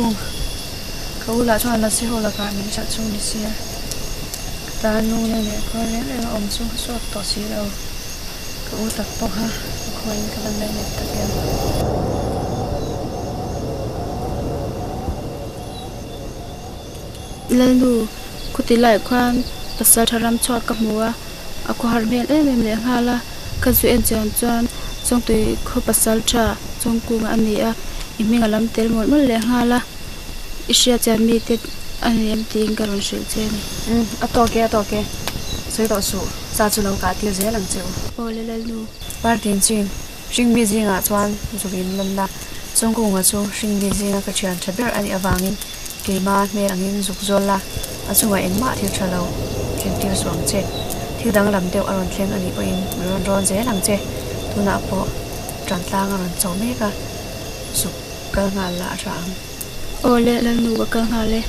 C: khung cậu là cho Lasi hồ là cả mình chặt chung đi xia ta nu này này coi lẽ là ông xuống suốt tỏ xí đâu cậu tập bốc ha coi anh cái lần này này tập em
B: Lalnu kuti lai kwan pasal tharam chot ka mua aku harmel em le hala ka zu en chan chan chong tui kho pasal tha chong ku ania iminga lam tel mol mol le hala isya chan mi te ani em ting karon shil chen
C: atoke soi to su sa chu lo ka til je lang cheu
B: ole Lalnu
C: par tin chin sing bi jinga chuan zubin landa chong ku nga chu sing bi jinga ka chian thaber ani awangin keima me angin zuk zola achunga engma thil thalo thil tir suang che thil dang lam deuh aron thleng ani po in ron ron je lang che tuna po tran tlang aron chome ka suk kal ngal la rang
B: ole Lalnu ba ka hale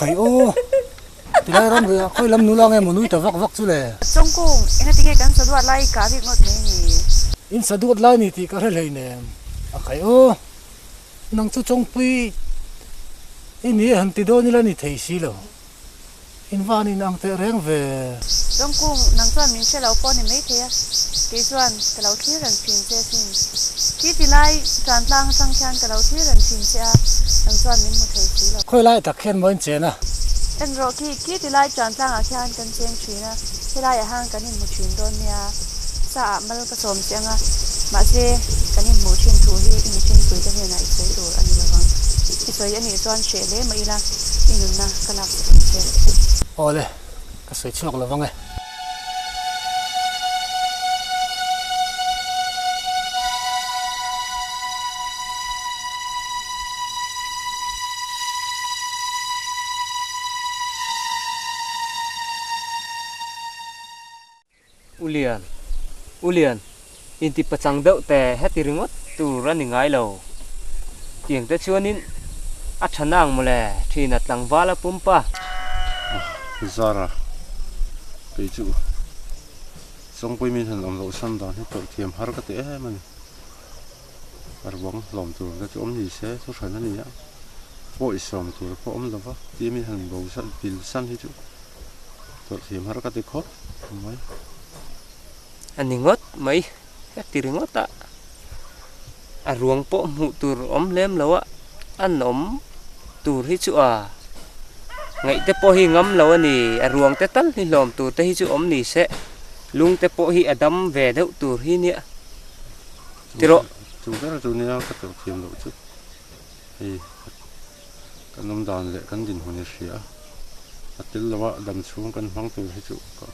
G: khởi ô thì lại ram rồi khơi lâm núi lang em một núi tờ vắc vắc chú lệ
C: chong ku ena tinge kan sadwa lai ka bi ngot ne ni
G: in sadut lai ni thì có thể lấy nè khởi ô nang chú trông pui in ni hẳn tí đô ni là ni thấy xí lo in van in ang te reng về
C: chong ku nang chuan min se lo pon ni mai thea ti chuan ka lo thlir an phin che sin ki ti lai tran tlang sang khan ka lo thlir an phin che a nang chuan min mu thei xí lo
G: khơi lại tak khen mới chế na
C: en ro ki ti lai tran tlang a khan kan cheng thina se lai a hang kan in mu thin don nia sa mal ka som chenga ma se kan in mu thin thu hi in thin thu ta he na i sei ro ani lawang i sei ani chuan she le mai la inun na kalak che
G: ole cái sợi chọc là vâng này
I: ulian inti pachang deuh te heti ringot tu rani ngai lo tiang te chuanin a thanang mole thina tlangwala pumpa
D: zara cái chú trong quê mình thành làm lẩu xanh đó thì tội thiềm har cái té mình ar bóng làm từ cái chỗ gì sẽ số thời nó gì á vội sòng từ cái ống là vắt tí mình thành lẩu xanh pin xanh thì chú tội thiềm har cái té khót mấy
I: ani ngot mai heti ringot ta a ruang po mu tur lem lo a an tur hi chu a ngai te po hi ngam lo ani a ruang te tal hi lom tur te hi chu ni se lung te po hi adam ve deuh tur hi nia tiro
D: chúng ta là chúng nia cái tội thiềm lẩu chút thì cái nôm đàn lệ cái đình hồn xía cái tiếng là vợ đầm xuống cái hoang tur hi chu có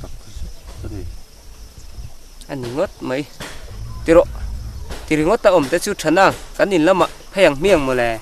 D: tập cái này
I: ani ngot mai tiro tiringot ta te chu thana kanin lama phayang miang mole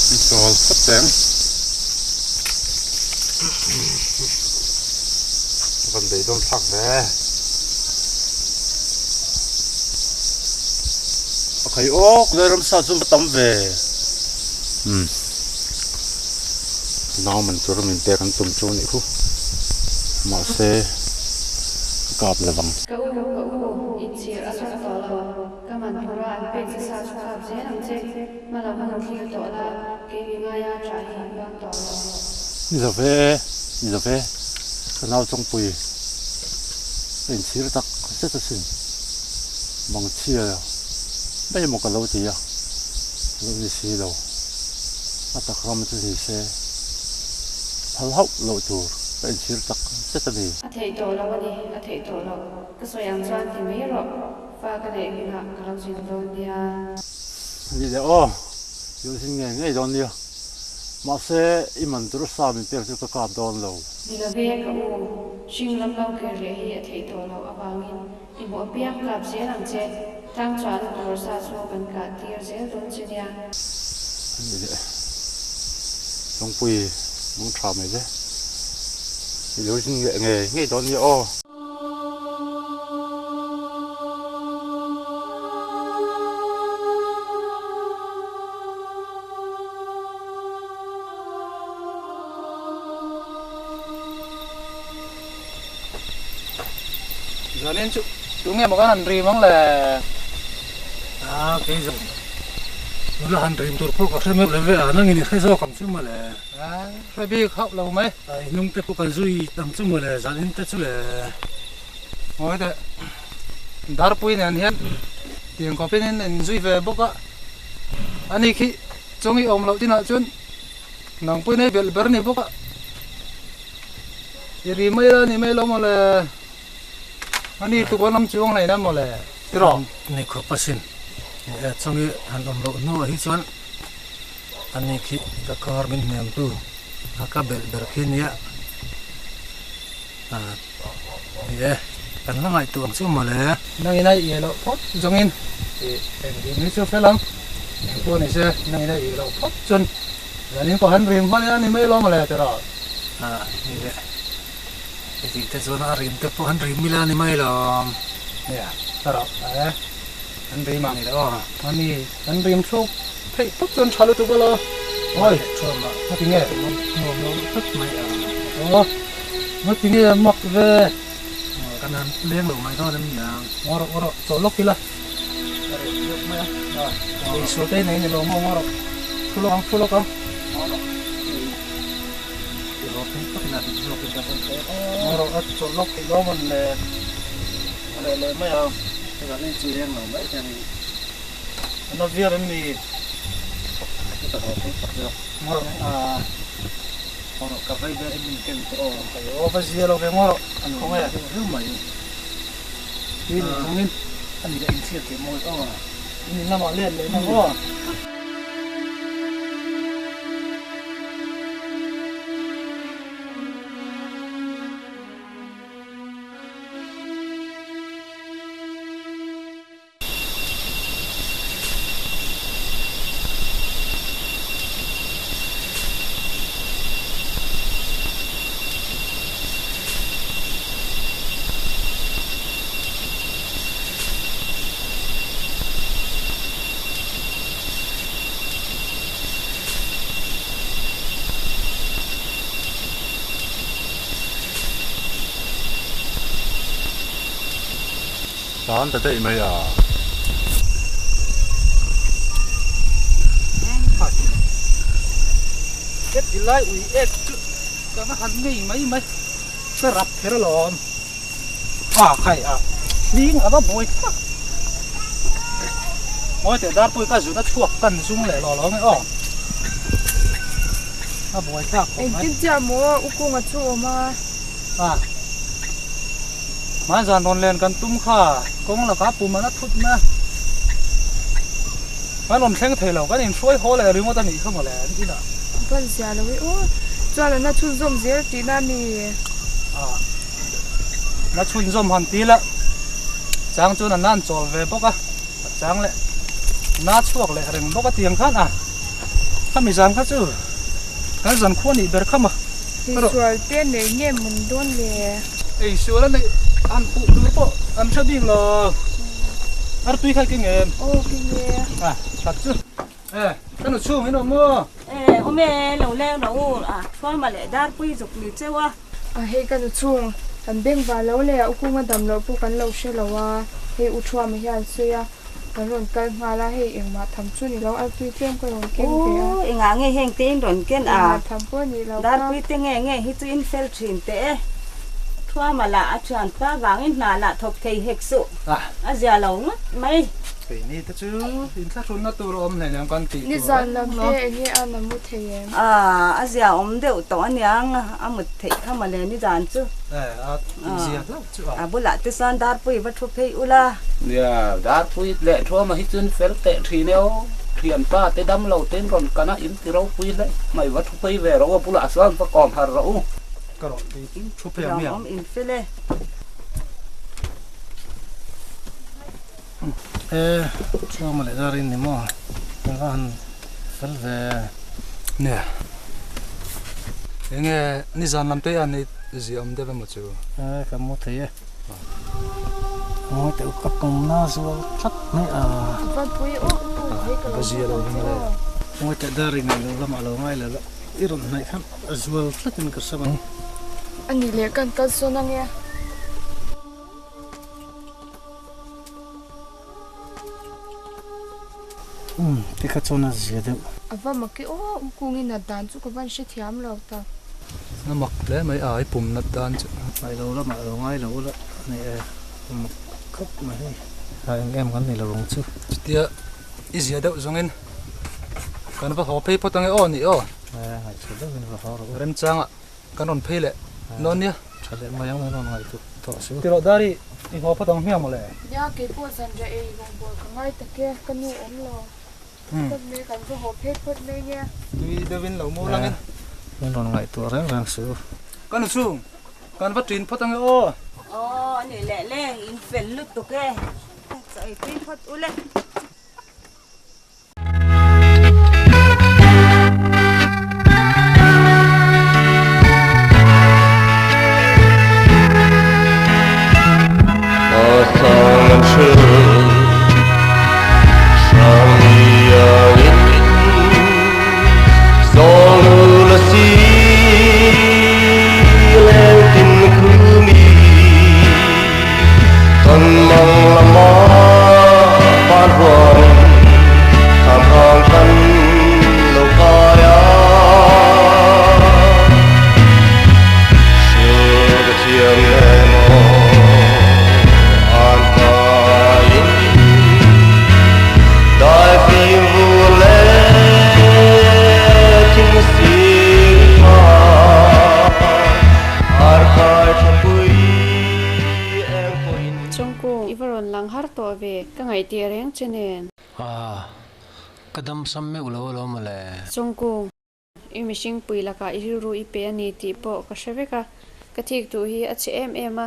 D: Sol phát sáng còn để đông thẳng về
F: khởi ốc rồi làm sao chúng tắm về
D: nào mình cho mình téกันtụm chỗ này khu mà xe cọp là vắng
B: cậu ít chia ở trong đó là các bạn thua ra bên dưới sa số hợp dễ làm gì mà làm không khi đó là cái gì ngay trả hiện đang đó
D: giờ về cái nào trong bụi bên chia tắc rất là xinh bằng chia bây giờ một cái lâu gì à lâu gì xí đâu à tắc không cái gì xe hal hậu lâu tour bên chia tắc rất là nhiều
B: thầy tổ là cái gì thầy tổ là cái số yang choan thì mấy rồi và cái này là cái làm gì đâu đi à
D: gì đấy ô yêu sinh nghe đâu đi mà xe iman turu sa mình tiêu cho các đòn lâu
B: đi là về cậu xin làm lâu cái này thầy tổ là avangin đi bộ biếc gặp dễ làm gì tăng choan rồi sa số bên cả tiêu dễ luôn chứ nha
D: gì đấy trong bụi muốn thả mày đấy yêu sinh nghe đâu đi ô
F: giờ nên chúng nghe một cái hành rìm mong là
G: cái gì là hành rìm tôi phụ các em làm về nó nghe thấy rõ cảm xúc mà là
F: phải biết học lâu mấy
G: nung tép phụ cái duy cảm xúc mà là giờ nên tép xúc là
F: ngồi đấy dar pui này hiện tiền có bên nên duy về bốc á anh ấy khi trong cái ông lão tin là chun nòng pui này về bờ này bốc á jadi mấy lâu mà là anh ấy tụi con năm chuông này năm mà là
G: rồi này có pasin trong cái hành động lộ nó hi chuan anh ấy khi các con mình làm tu các bel berkin ya kan ngai tu ang sum male
F: nang ina yelo pot jongin ni chu felam tu ni se nang ina yelo pot chun ani ko han rim ma ni mai lo male tera
G: ni le thì te zona rim te po han rim mila ni mai lo
F: ya tera han rim mang ni lo ani han rim chu phei pot chun chalu tu bolo oi
G: cho mà
F: ma tinge
G: nó rất mai
F: ma tinge mak ve
G: cáiนั้นเลี้ยงหลูกไม้ทอดน้ำยาง
F: ngoro so lok pila are yok ma ya so te nei ne lo mo ngoro fulo kam ngoro at so lok ti lo man le ma ya
G: cái này chỉ ลี้ยงหลูกไม้แค่นี้
F: no vier mi ngoro
G: cà phê bên mình kêu
F: o fa sia lo ke ngoro an ko ya
G: rất mày
F: tin ngin
G: anh đi anh chia cái môi
F: ni na ma le le na ngoro
D: Saan tätä imejä.
F: Kết thì lại ủy ép chứ cho nó hẳn nghỉ mấy cái rập thế đó lộn khai điên ở đó bồi mỗi thể đáp bồi cái dù nó chuộc cần xuống lại lò mấy nó bồi khác
C: anh tin chả mua u cung ở chỗ
F: mà dàn đòn lên cần tung khá cũng là cá bùm mà nó thụt mà cái lồng xanh thầy lẩu cái này suối hố lại riêng mà ta nghĩ không mà lại cái gì đó
C: vẫn già rồi ô cho là nó chun rôm dễ tí na nì
F: nó chun rôm hòn tí là trang cho nó nan trộn về bốc á trang lại nó chuộc lại rừng bốc cái tiếng khác khăm mày giảm khát chứ cái dần khuôn thì bật khăm à
C: thì xuôi tên này nghe mình đôn lệ
F: ấy xuôi là này ăn phụ được po ăn chơi bình là ăn tuy khai kinh nghiệm
C: kinh nghiệm
F: thật chứ cái nó chua mấy nó mưa
L: hôm nay lâu leo đâu thôi mà lại đar quy dục lì chơi wa
C: hay cái nó chung anh bên vào lâu lệ ông cũng mà đầm lâu phụ cắn lâu xe lâu hay u chua mà hiện suy cái rồi cái mà là hay em mà thầm chút thì lâu ăn tuy thêm cái rồi kén kìa
L: em nghe hàng tiếng rồi kén
C: thầm bữa thì lâu
L: đar quy tiếng nghe hít in fel chin te thua mà là chọn ta vàng in là thọc thầy hek sụ giờ lâu mấy
F: cái này ta chứ in sát luôn nó tu rom này làm con tị
C: đi dọn làm thế nghe ăn làm một thầy em
L: giờ ông đều tỏ nhang một thầy không mà lên đi dọn chứ bữa lại tới san đar quy vật thuộc thầy ula
M: đar quy lệ thua mà hít chân fel tệ thì nếu thiền pa tới đâm lâu tên còn cả na in từ rau quy đấy mày vật thuộc thầy về rau bữa lại san phải còn hạt rau
F: cái đó thì chụp hình miệng
L: ông in phê
G: cho mà lại ra đi nè mà con phải về
F: nè nghe ni dàn làm thế anh ấy gì ông đây với một chỗ
G: cái một thế tự cấp công na số chắc mấy
F: cái gì đâu
G: ngồi tại đây này là mà ngay là iron này khám rồi chắc mình có sao
C: anh đi lấy cần số năng nghe
G: thì cái chỗ nào gì đâu
C: vâng mà cái cũng nghe là đàn chú có văn sẽ thiam lâu ta
F: nó mặc lấy mấy ai bùm nát đan chứ
G: mày đâu lắm mà ở ngoài đâu đó này một cốc mà hai anh em con này là rồng chứ
F: tia ít gì đâu giống anh cái nó phải học phê tăng cái on nhỉ
G: ngày trước đó mình phải học rồi
F: rem trang cái non phê lệ non nhá
G: cho nên mà yang non ngày tụt thọ số
F: thì đó đi thì học tăng miếng mà lệ
C: ya cái bộ sản ra ấy gồm bộ cái ngay tất kia cái nu ốm lo cái này cần phải học hết hết này nha
F: tuy đưa bên lẩu mua lăng anh
G: mình non ngày tụt ráng ráng số
F: cái nó xuống cái nó phát triển phát tăng cái
L: này lẹ lẹ in phèn lứt tụt cái sai tin phát ule
G: kadam samme ulo male
B: chongku imishing puila ka iru ipe ani ti po ka sheveka ka thik tu hi a chem ema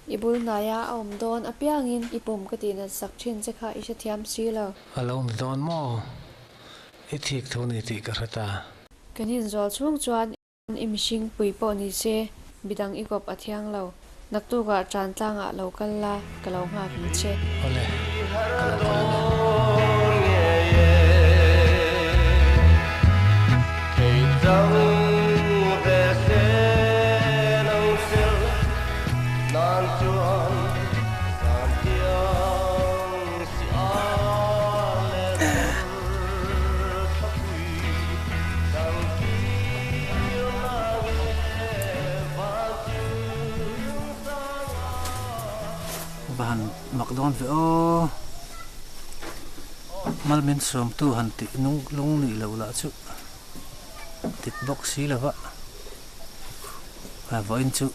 B: ibul naya om don apiangin ipum ka tina sakthin che kha isha thiam silo
G: alom don mo i thik thoni ti ka rata
B: kanin zol chung chuan imishing pui po ni se bidang ikop athiang lo naktu ga tran tlanga lo kalla kalo nga ri che
G: ole bahan makdon ve o malmen som tu han ti nung lung ni lo la chu tip box si la wa va in chu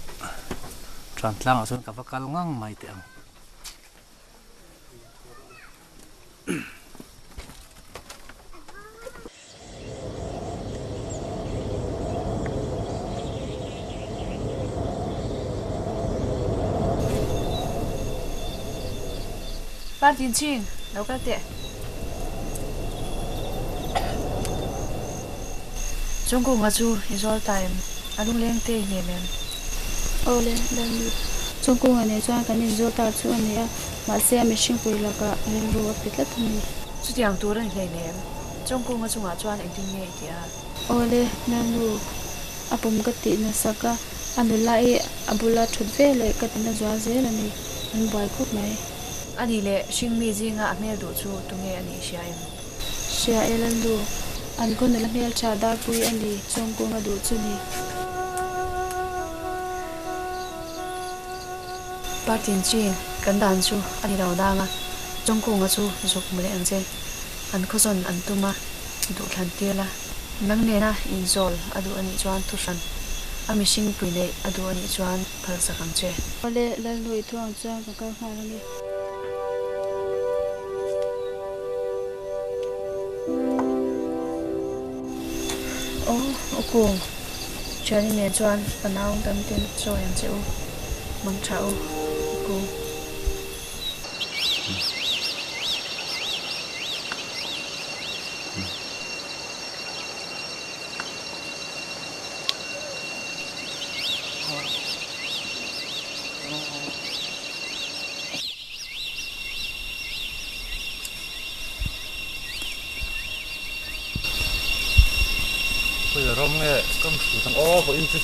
G: tran tlang a son ka va kal ngang mai te ang
C: ban tin ching đâu các tiện trong cùng chu result time alung leng te ne mem
B: ole dan trong cùng anh chuan kan in zo ta chu ania ma se machine pui la ka ren ro pitla thani
C: chu tiang tur an hlei nem trong cùng chu nga chuan engting nge tia
B: ole nanu apum ka ti na saka anulai abula thudve le ka tin zwa ze la ni an bai khop mai
C: ani le shing mi jinga amel du chu tunge ani shaim
B: sia elandu an kon la mel cha dar pui ani trong cùng adu chu ni
C: partin chin kan dan chu ani raw danga trong cùng chu zuk mle ang je an khozon an tuma du thlan tela nang ne na in zol adu ani chuan thu san ami sing pui nei adu ani chuan phal sakang che
B: ole lalnu thuang chuan ka ma la ni
C: cùng chuyện này chuan panau tâm tin cho em chịu mong chào cùng
D: bây giờ rong nghe công sự thằng ô của in chứ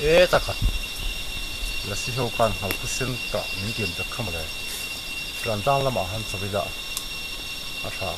D: ê ta khát là sĩ hậu can hậu cứ xin cả những điểm được không lại làm tăng là mà hắn sẽ bị đạ à sao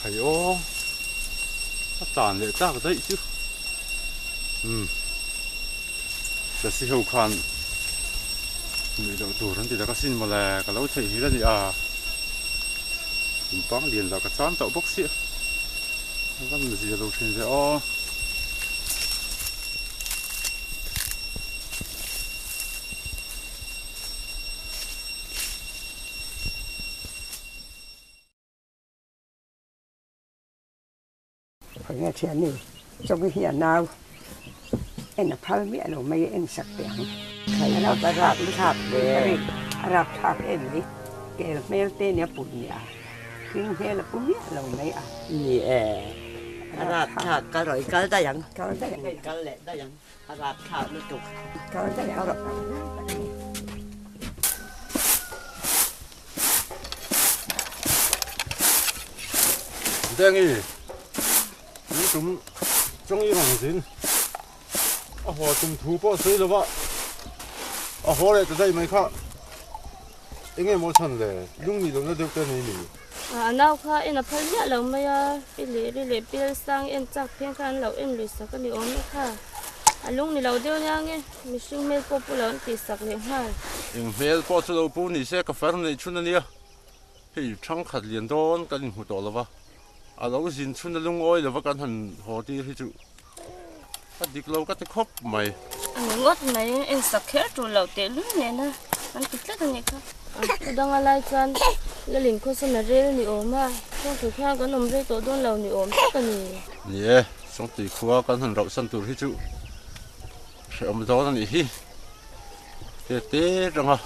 D: hay ô nó tàn lệ ta cái đấy chứ là sĩ hậu can người đầu tuổi thì đã có xin mà là cái lâu chạy ra thì mình bắn liền là cái chán tạo bốc xịa nó làm gì đầu tiên thế ô
N: phải nghe chuyện này trong cái hiện nào em là phá mẹ nó mấy em sặc tiếng thầy nó ta rạp thạp để rạp thạp em đi kể mẹ tên nhà bún nhà nhưng thế là bún nhà là mấy
O: nhẹ rạp thạp cái rồi cái đâyยังcái lệ đâyยังrạp thạp nó tục
N: cái đâyยังrồi
D: đang gì chúng trong y hàng xin họ chúng thu bao sấy rồi vậy họ lại từ đây mấy khác anh em mua chân này lúc gì nó được cái này
H: nào khác em là phải nhớ lâu mấy đi lệ sang em chắc phiền khăn lâu em lười sắc cái này ổn khác lúc này lâu điều nha nghe mình sinh mê cô lớn thì sắc liền hai
D: em mê cô cho lâu bún thì sẽ có phải này chút nữa thì trong khát liền đó cái gì hụt đó vậy lâu xin chút nữa lung oi là vắt cái hành họ đi thì chịu cái đi lâu cái khóc mày
H: ngót này em sắc hết rồi lâu tiền luôn nè na anh thích rất là nhiều khác đang ở lại chân là liền cô xem là rêu ni ốm mà trong thời gian có nằm rêu tổ đôn lâu ni ốm rất là nhiều
D: yeah trong tỷ khua cái hành rau xanh tươi thì chịu sẽ ôm gió này hi tê rằng à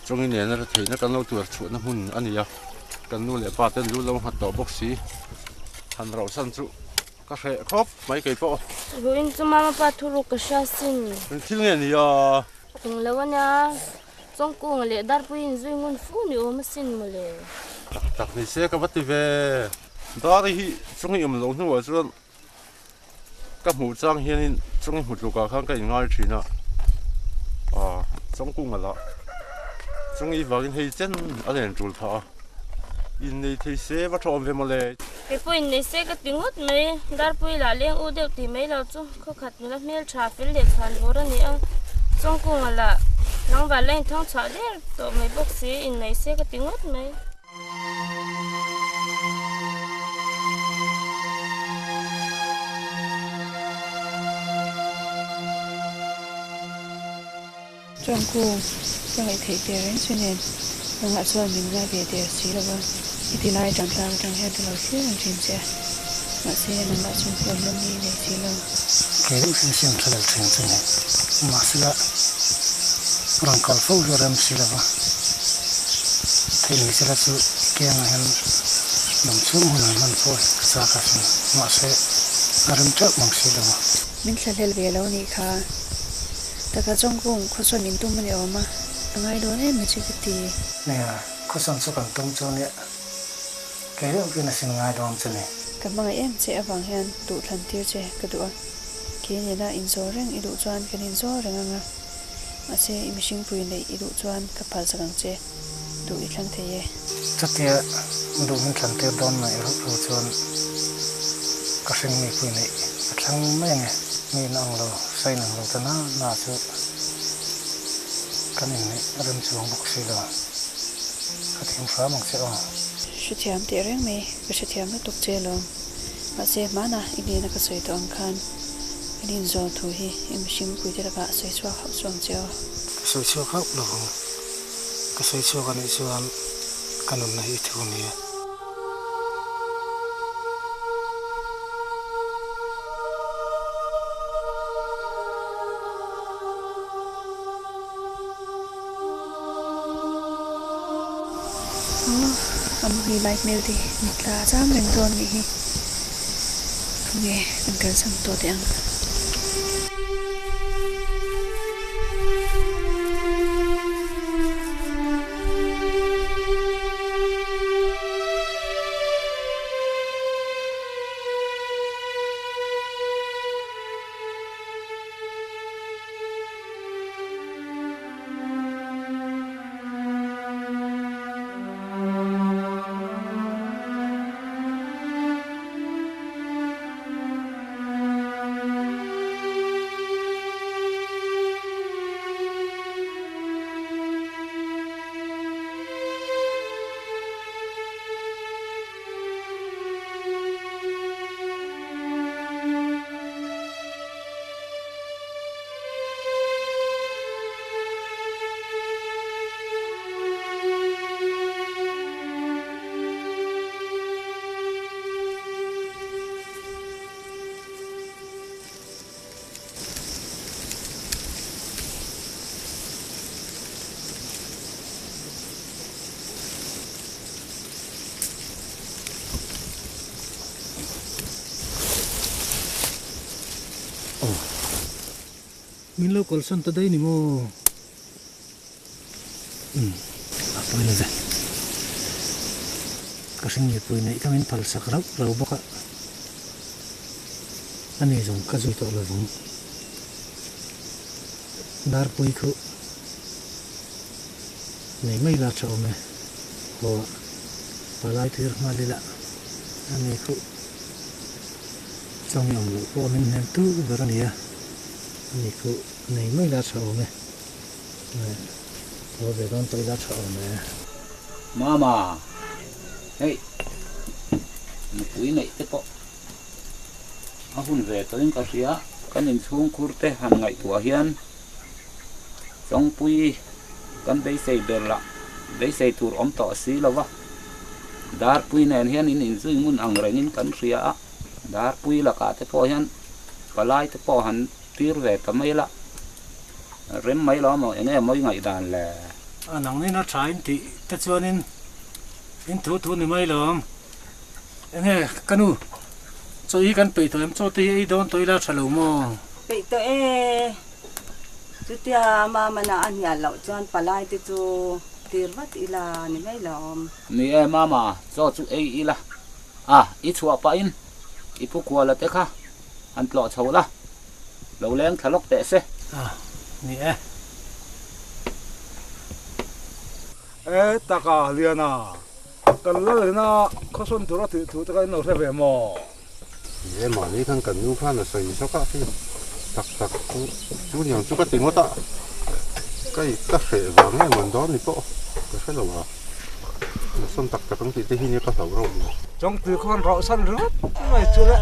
D: trong cái này nó thấy nó cần lâu tuổi chuột nó hun anh nhỉ cần nuôi lại ba tên nuôi lâu hạt đỏ bốc xí hành rau xanh trụ các hệ khóc mấy cái bộ
H: rồi em cho mama ba thu ruột cái sao xin
D: thiếu nghe gì
H: từng lâu nha trong cô lệ dar pui duy ngon phú ni ốm xin mà lệ
D: đặc này xe cái vật về đó thì trong cái em lâu nữa rồi các mũ trang hiện trong cái hụt lục cả cái ngay chỉ nè trong cung mà đó trong cái vào cái chân ở đây chủ thọ in nei thei se va thom ve mole
H: cái pui này sẽ cái tiếng hút mấy dar pui là liên u đều thì mấy lâu chú khó khăn nữa là mấy trà phê để phản vô đó nè trong cùng là nắng và lên thong chợ đấy tụi mấy bác sĩ in này sẽ cái tiếng hút mấy
B: trong cùng trong ngày thấy tiền cho nên nông hạ xuân mình ra về tiền xí là vâng thì lại chẳng sao chẳng hết từ lâu xíu làm chuyện sẽ mà xe nông hạ xuân còn lâm đi này xí lâu
G: cái lúc sinh sinh thật là thành thế này mà sẽ là rằng còn phô rồi làm xí là vâng thì mình sẽ là sự kia mà hắn nằm xuống hồi nào mình phôi xa cả xong mà sẽ làm trước bằng xí là vâng
B: mình sẽ lên về lâu này kháแต่ก็จ้องกุ้งเขาส่วนมินตุ้มมันเดียวมาตั้งไงโดนไม่ใช่กติ
G: เนี่ยเขาส่งสุกันตุ้มโจเนี่ยแกเรื่องเป็นสิ่งง่ายดอมจะเนี่ย
B: กับบางเอ็มเจ้าบางเฮนดูทันเที่ยวเจ้ากระดูกเกี่ยเนี่ยนะอินโซเร่งอิดูจวนกันอินโซเร่งงะมาเจ้อิมิชิงปุยในอิดูจวนกับพัลสังเจ้ดูอีกครั้งเทีย
G: จะเที่ยดูมันทันเที่ยวดอมในรูปจวนก็สิ่งมีปุยในทั้งไม่ไงมีนังเราใส่หนังเราแต่น่าสุดกันอย่างนี้เริ่มช่วงบุกซีเราก็ทิ้งฟ้ามังเสียอ่ะ
B: ชุดเทียมเตะเร่งไหมก็ชุดเทียมไม่ตกเจลงมาเสียมานะอีนี่นักสวยตัวอังคารอีนี่จอถูฮีอีมิชิงปุยที่ระบะใส่ชัวเขาช่วงเจ้า
G: ใส่ชัวเขาหลงก็ใส่ชัวกันในส่วนกันนั่นในที่นี้
B: มีไลฟ์เมลดีมีกล้าจ้างเป็นตัวนี้คุณเอ๋เป็นการสั่งตัวเดียง
G: min lo kol san ta dai ni mo a poi le dai ka sing ye poi nei ka min phal sak rau boka ani jong ka zui to lo vung dar poi khu nei mai la chau me ho palai thir ma le la ani khu trong yong lo po min nem tu beraniaนี่คือในไม่ละชาวไหมเราไปต้องไปละชาวไหม
M: มาเฮ้ยมันคุยไหนเตปะอาหุ่นเวตัวนี้ก็เสียกันยิงช่วงคูร์เตหันไงตัวเฮียนสองปุยกันได้ใส่เบลละได้ใส่ตัวอมต่อสีแล้ววะดาร์ปุยเนี่ยเฮียนนี่ซึ่งมุนอังไรนี่กันเสียดาร์ปุยละกาเตปะเฮียนปลายเตปะหันตีร์เวทไม่ละเริ่มไม่ล้อมาอย่างนี้ไม่ไงด่านแหละ
G: หนังนี่น่าใช้ที่แต่ส่วนนี้ทุนนี่ไม่ล้อมอย่างนี้กันนู่ช่วยกันไปตัวเอ็มช่วยที่โดนตัวละฉลุม
L: ไปตัวจุดที่มามันอันยาเหล่าจวนปลายที่จูตีร์วัดอีลานี่ไม่ล้อม
M: นี่มาช่วยจุอีละอีชัวไปอินอีพวกกัวละเตะค่ะอันปลอดเฉาละเราเลี้ยงทะเลาะเตะเสีย
G: นี่
F: ตากาเลียนะ cần lỡ nó có xuân tụi nó tụi cái nấu theo về mò
D: em mà đi thằng cần nấu pha là sấy sao cả thì tắc chú nhiều chú cái tiếng quá ta cái sợi vàng này mình đó thì có cái sợi là xuân tắc trong thì hình như có thấu rồi
F: trong từ con rau săn rớt mày chưa đấy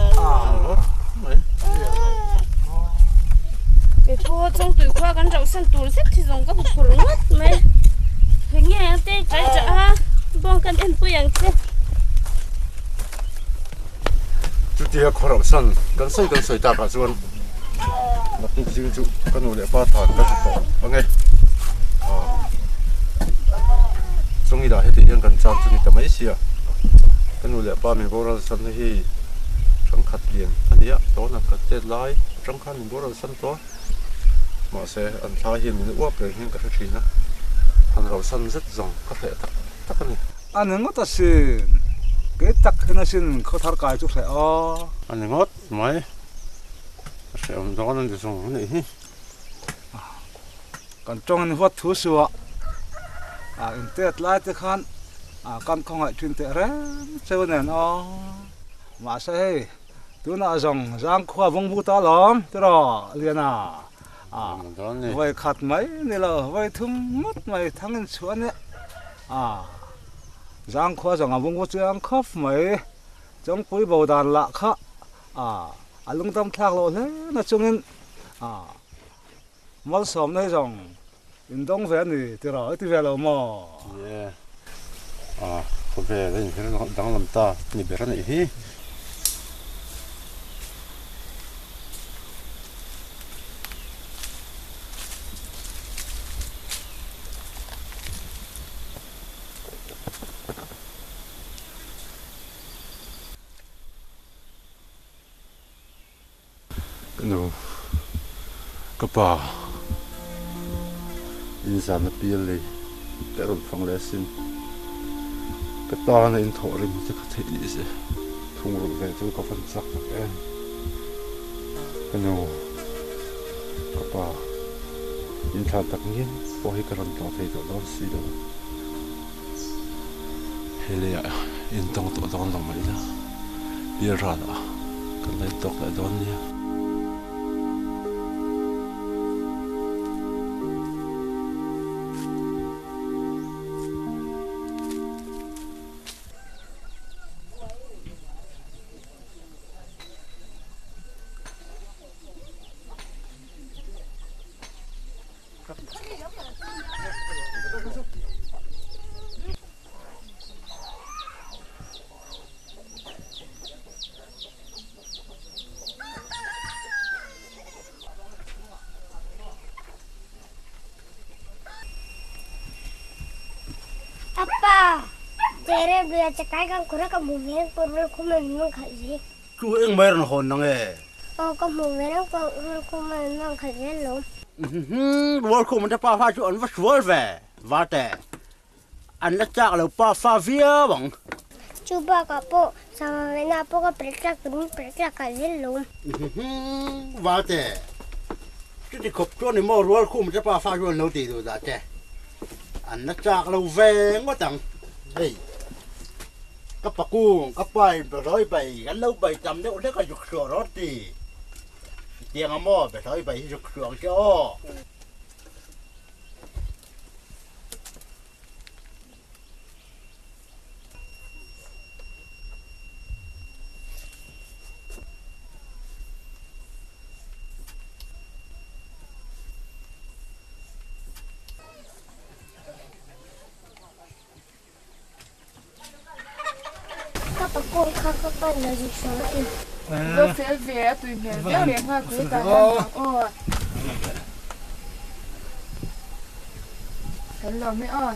H: cái cô trong từ khoa cái rau săn tủ xếp thì dùng các cục củ mất mày hình như em tê trái chợ bong cần em bùi ăn chứ
D: chú tia khó rau săn cần sấy ta cả xuân mặt tin chịu chú con nồi để ba thằng các chú ok trong khi đó hết thìยังกันจานจะมีแต่ไม่เสียกันดูแลป้ามีโบราณสันที่จังขัดเลียงอันนี้ตัวนักขัดเจ็ดลายจังขันมีโบราณสันตัวมาเสียอันท้ายเห็นมีอ้วกเลยเห็นกันทีนะอันเราสันrất rộng có thểตักกันนี่
F: อันนึงก็ตัดสินเกิดตักขึ้นสินเขาทารกายจุดใส่
D: อันนึงก็ไม่เสียมันตอนนั้นจะส่งนี่
F: กันจงอันวัดทุสัวอินเตอร์ไลน์ที่ขันกันคงให้ชินเตอร์เร่เซเว่นเนี่ยมาใช่ตัวน่าจงจางขวาวงบุตรล้อมตัวรอเรียนไว้ขัดไหมนี่เราไว้ทุ่มมัดไหมทั้งนั้นชวนเนี่ยจางขวาจงวงบุตรจางคบไหมจงปุยบดานละค่ะลุงตั้มทักเราเลยนะจงนั้นมัลสมเนี่ยจงอินดงเวียนนี่ที่เราที่เวียนเราหม้อ
D: คนเวียนนี่คือดังลำตานี่เบรนนี่นูกระเป๋าอินสานปีเลยแต่รถฟังเลสินกระตาในอินทอริมจะกระเทียสิทุ่งรถไฟตัวก็ฟันสักเองกันนูกระเป๋าอินทาตักเงี้ยพอให้กระรันต่อไทยตัวร้อนสีดำเฮลียอินต้องตัวร้อนลงมาเลยเบียร์ราดกันเลยตกเลยโดนเนี่ย
P: Apa? Cere biar cekai kan kurang kemudian perlu kumenang kaji.
Q: Chú anh mấy lần hồn năng nghe.
P: Kemudian perlu kumenang kaji lom.
Q: Đuổi cùng mình đã pa pha chú anh vắt vớt về, vắt tè. Anh đã chắc là pa pha vía bằng.
P: Coba kapo sama Vena apa kau periksa kaji lom.
Q: Vắt tè. Chú đi khop chú này mau đuổi cùng mình đã pa pha chú anh nấu tì rồi đã tè. Anh đã chắc là về quá chẳng. Hey. Các bà cu, các bài nói bài gắn lâu bài chấm đấy, nó có dục sửa đó thì tiếng ấm mò phải nói bài dục sửa cho.
P: Aku kakak lagi soalnya.
C: Tôi phải về tụi mình đeo điện hoa của ta ôi thật lòng mấy ơi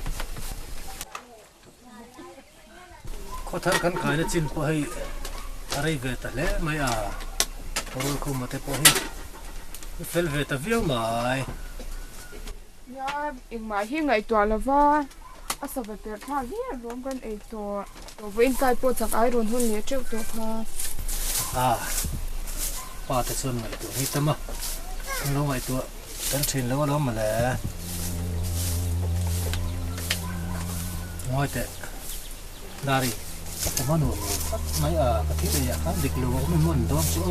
G: có thằng khăn khai nó chín po hay ở về ta lẽ mấy rồi không mà thấy po hay phải về ta viếng mày
C: nha em mà hi ngày tuổi là va sao vậy phải thà viếng rômกันไอ้ตัวเว้นใจปวดจากไอ้โดนหุ่นเลี้ยเจ้าตัวพา
G: ป้าแต่ส่วนใหญ่ตัวนี้ตั้มเราไว้ตัวตั้งถิ่นแล้วก็ล้มมาแล้วง่อยแต่ dari mana mai cái thiết này khác địch lúa mình muốn đó chứ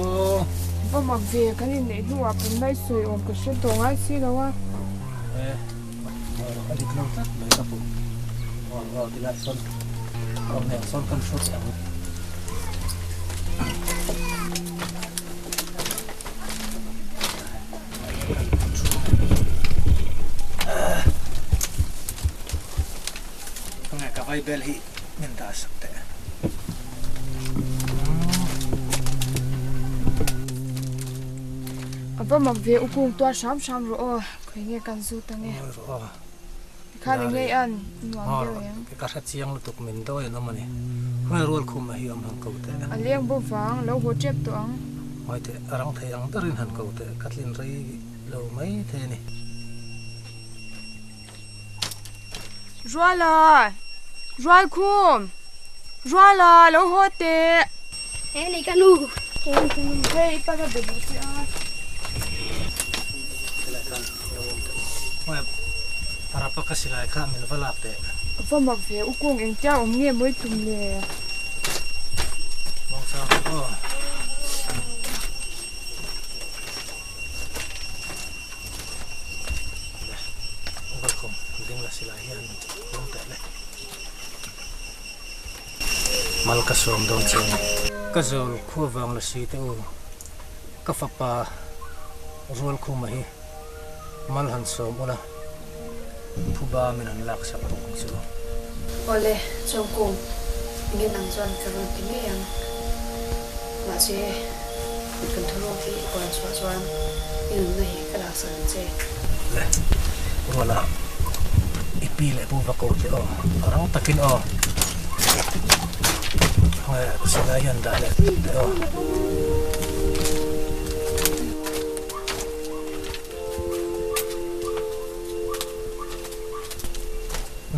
C: và mặc về cái này để lúa bên đây sôi ôm cái số đồ ngay xí đâu á
G: cái địch lúa khác mấy cái phụ rồi thì lại son còn này son con số sẽ ngày cả vài bel hi mình đã sắp tới
C: và mặc về u cung tua sám rồi khởi nghe can du ta nghe khá là nghe ăn ngon nhiều em
G: cái cá chiang lu tục mình đôi nó mà nè hơi ruột khum mà hiểm hàng cầu thế
C: anh liang bố vàng lâu hồ chép tuang
G: hỏi thế răng thấy ăn tới hàng cầu thế cắt lên rây lâu mấy thế nè
C: Roa khum Roa lâu hồ tệ
P: em này canu
C: hey pa cái bể bút à
G: para pa kasi lai kha min valap te
C: và mặc về u cung anh cha ông nghe mới tum le
G: mong sao welcome ding Lasi lai yan mong te le mal ka som don chen ka zol khu wang Lasi te u ka fa pa rol khu ma hi mal han som una Puba mình ăn lạc sắp bụng chứ.
B: Ole trong cùng nghe nắng chuan cái rồi tiếng nghe ăn mà sẽ cần thua lô thì còn xóa chuan nhưng này cái lạc sản sẽ
G: lệ rồi là ipi lệ puba cổ thì orang takin thôi sẽ là hiện đại lệ thì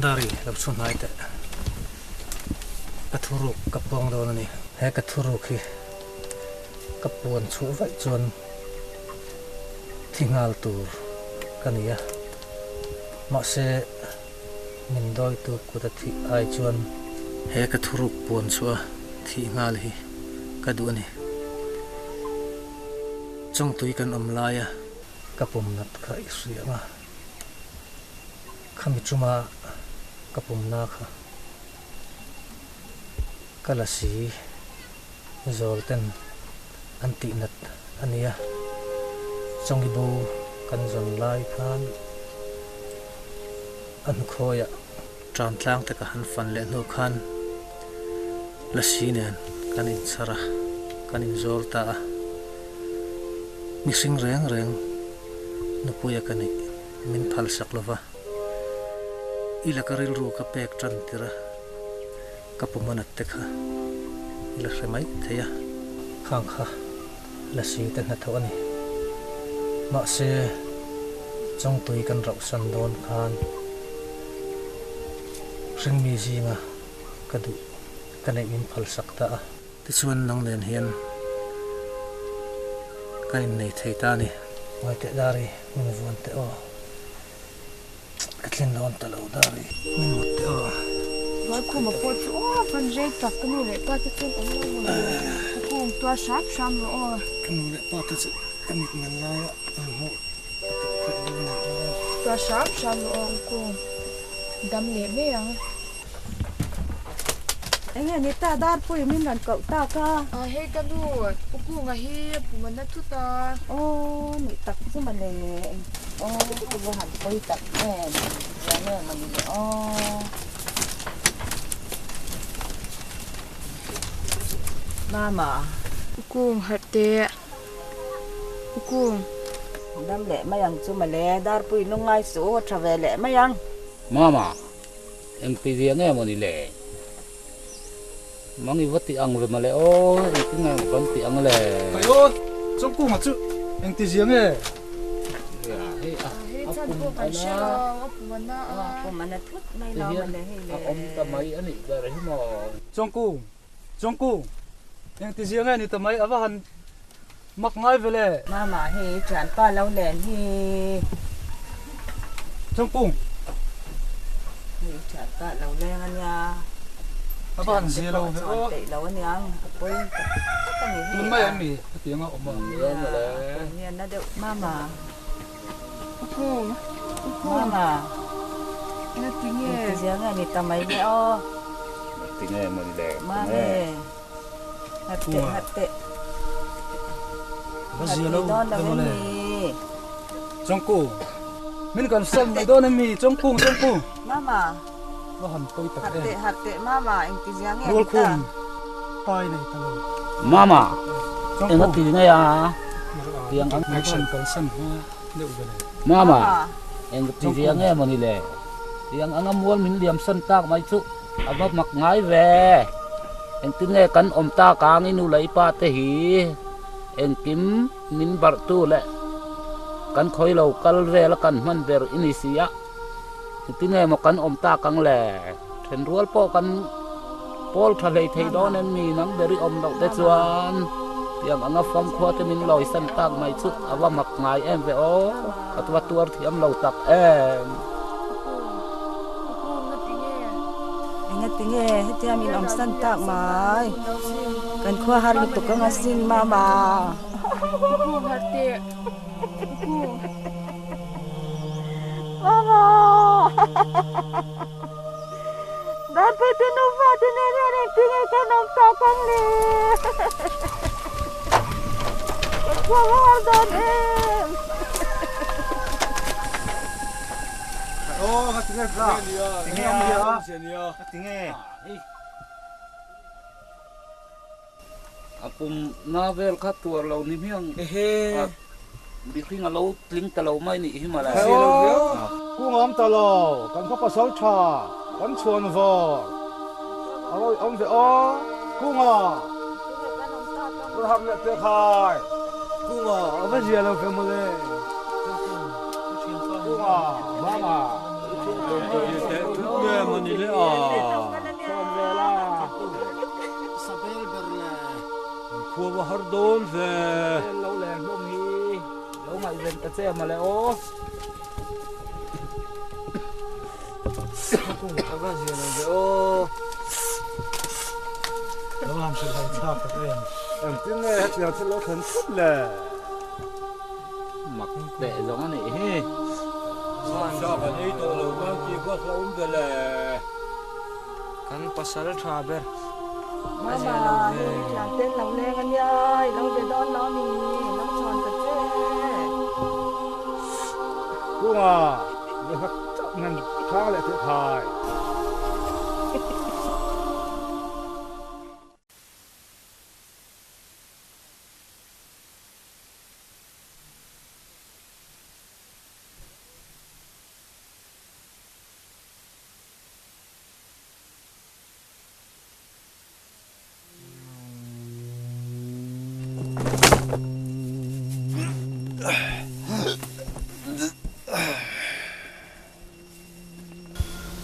G: dari lapsun hai te kathuruk kapong don ni he kathuruk hi kapon chu vai chon thingal tur kania ma se min doi tu kuta thi ai chon he kathuruk pon chua thingal hi kadu ni chong tui kan omlaya kapum nat kha isriama khami chuma kapum na kha kalasi zolten anti nat ania chongi bo kan zon lai khan an khoya tran tlang te ka han fan le no khan Lasi nen kan in sara kan in zol ta mixing reng nupuya kani min phal sak lova ila karil ru ka pek tran tira kapumanat te kha ila remai theya khang kha Lasi te na thawani ma se chong tui kan rau san don khan ring mi zinga kadu kanai min phal sakta ti chuan nang len hian kain nei theita ni mai te dari min vuan te katlin don ta lo dari min mot te
C: nói khu mà po chu phần dây tập cái này to cho tôi cũng luôn khu to sáp sam rồi
G: cái này to cho cái mít mình lai mo
C: to sáp sam rồi khu đâm lệ mấy à
L: anh nghe người ta đar pui mình làm cậu ta ca
C: hey ta luôn khu ngày hi mình đã chút ta
L: người tập chứ mà này cái vô hẳn pui tập nè nè mà mình mama
C: cung hạt tệ cung
L: đâm lệ mấy anh chú mà lệ đar pui nung ngay số trở về lệ mấy anh
M: mama em bây giờ nghe một đi lệ mang đi vắt ti ăn rồi mà lệ cái ngày còn ti ăn lệ
F: mày ơi trong cung mà chứ anh ti giếng ấy
C: chân cô phải sao
L: cô mà nó thút mấy lo mà lệ
M: ông ta mấy anh ấy đấy mà
F: trong cung anh ti giếng ấy thì tầm mấy ở vào mặc ngay về lệ
L: mama hi chán pa lâu lệ hi
F: trong cung
L: hi chán pa lâu lệ anh nha
F: Aban zelo
L: o te lo ni ang poi ta ni
F: mun mai mi tianga oma
L: ni na de mama mama ina tinge sianga ni tamai ni o
J: tinge mo ni le
L: mame hatte
F: zelo
L: don ni
F: Chongku min kan sam mai don mi Chongku
L: mama
F: han koi tak
L: hatte mama eng ti siang e
F: lol khum pai nei ta
M: mama eng ti ngai a tiang ang
F: action kan sam ha le u bele
M: mama eng ti siang e moni le tiang ang amol min liam san tak mai chu aba mak ngai ve eng ti ngai kan om ta kang inu lai pa te hi eng kim min bar tu le kan khoi lo kal ve la kan man ber inisia ti ngai mo kan om ta kang le then rual po kan pol thalei thei don en mi nang beri om lo te chuan tiang anga fam khwa te min loi san tak mai chu awa mak ngai em ve o atwa tuar thiam lo tak em
L: enga tinge hetia min om san tak mai kan khwa har lu to ka ngasin mama
C: Ralte
L: mama dapat tinova tinere tinge kan om tak kang ni khwa har don em
F: tinge bra tinge am ya
J: tinge
M: apum navel khat tuar lo ni miang
I: he
M: biking alo tling talo mai ni hi mala
F: ku ngam ta lo kan ko pasal tha kan chuan vo alo om ve o ku nga ro ham le te khai ku nga aba zia lo fe mo le ku nga mama
E: nghe mà đi lấy
Q: sabel berle
E: khua vào hard don về
M: lâu lèn bông hi lâu mày về ta xem mà lại ô
F: aba zia lo ve o lo ham se hai tha ka em tin nghe hết giờ sẽ lo thần thích là
M: mặc tệ giống này he
E: sao cái đấy tôi lâu bao nhiêu có lâu về là
I: kan pasal tha ber
L: mama ni yang ten lang le kan yai lang de don lo ni lang chon ta che
F: ku nga le hak ngan tha le te khai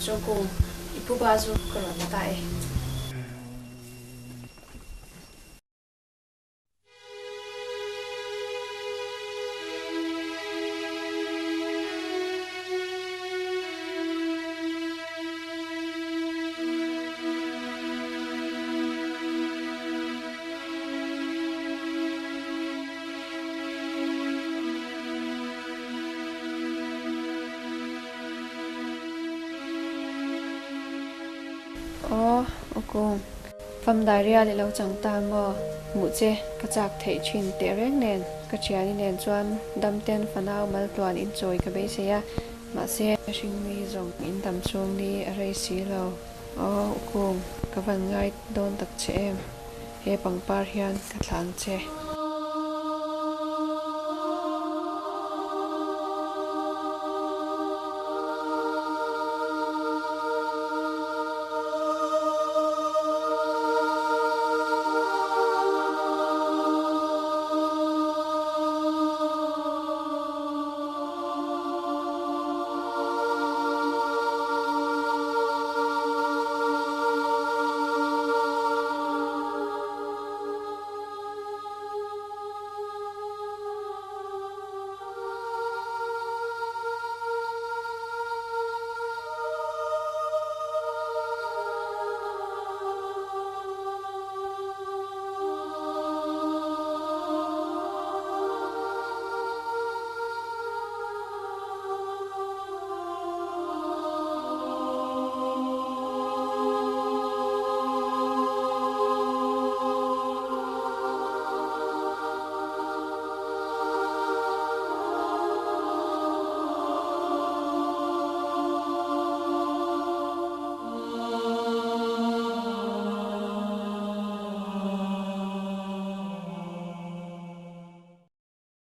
B: Chongku ipu bazu kalau tai cô phẩm đại ria để lâu chẳng ta mò mũ che các chạc thấy chuyện tệ rét nền các chị anh nền choan đâm tên phần nào mà toàn in rồi các bé xe mà xe sinh mi rồng in tầm chuông đi ở đây xí lâu cô các phần ngay đôn tật trẻ em he bằng par hian các làng che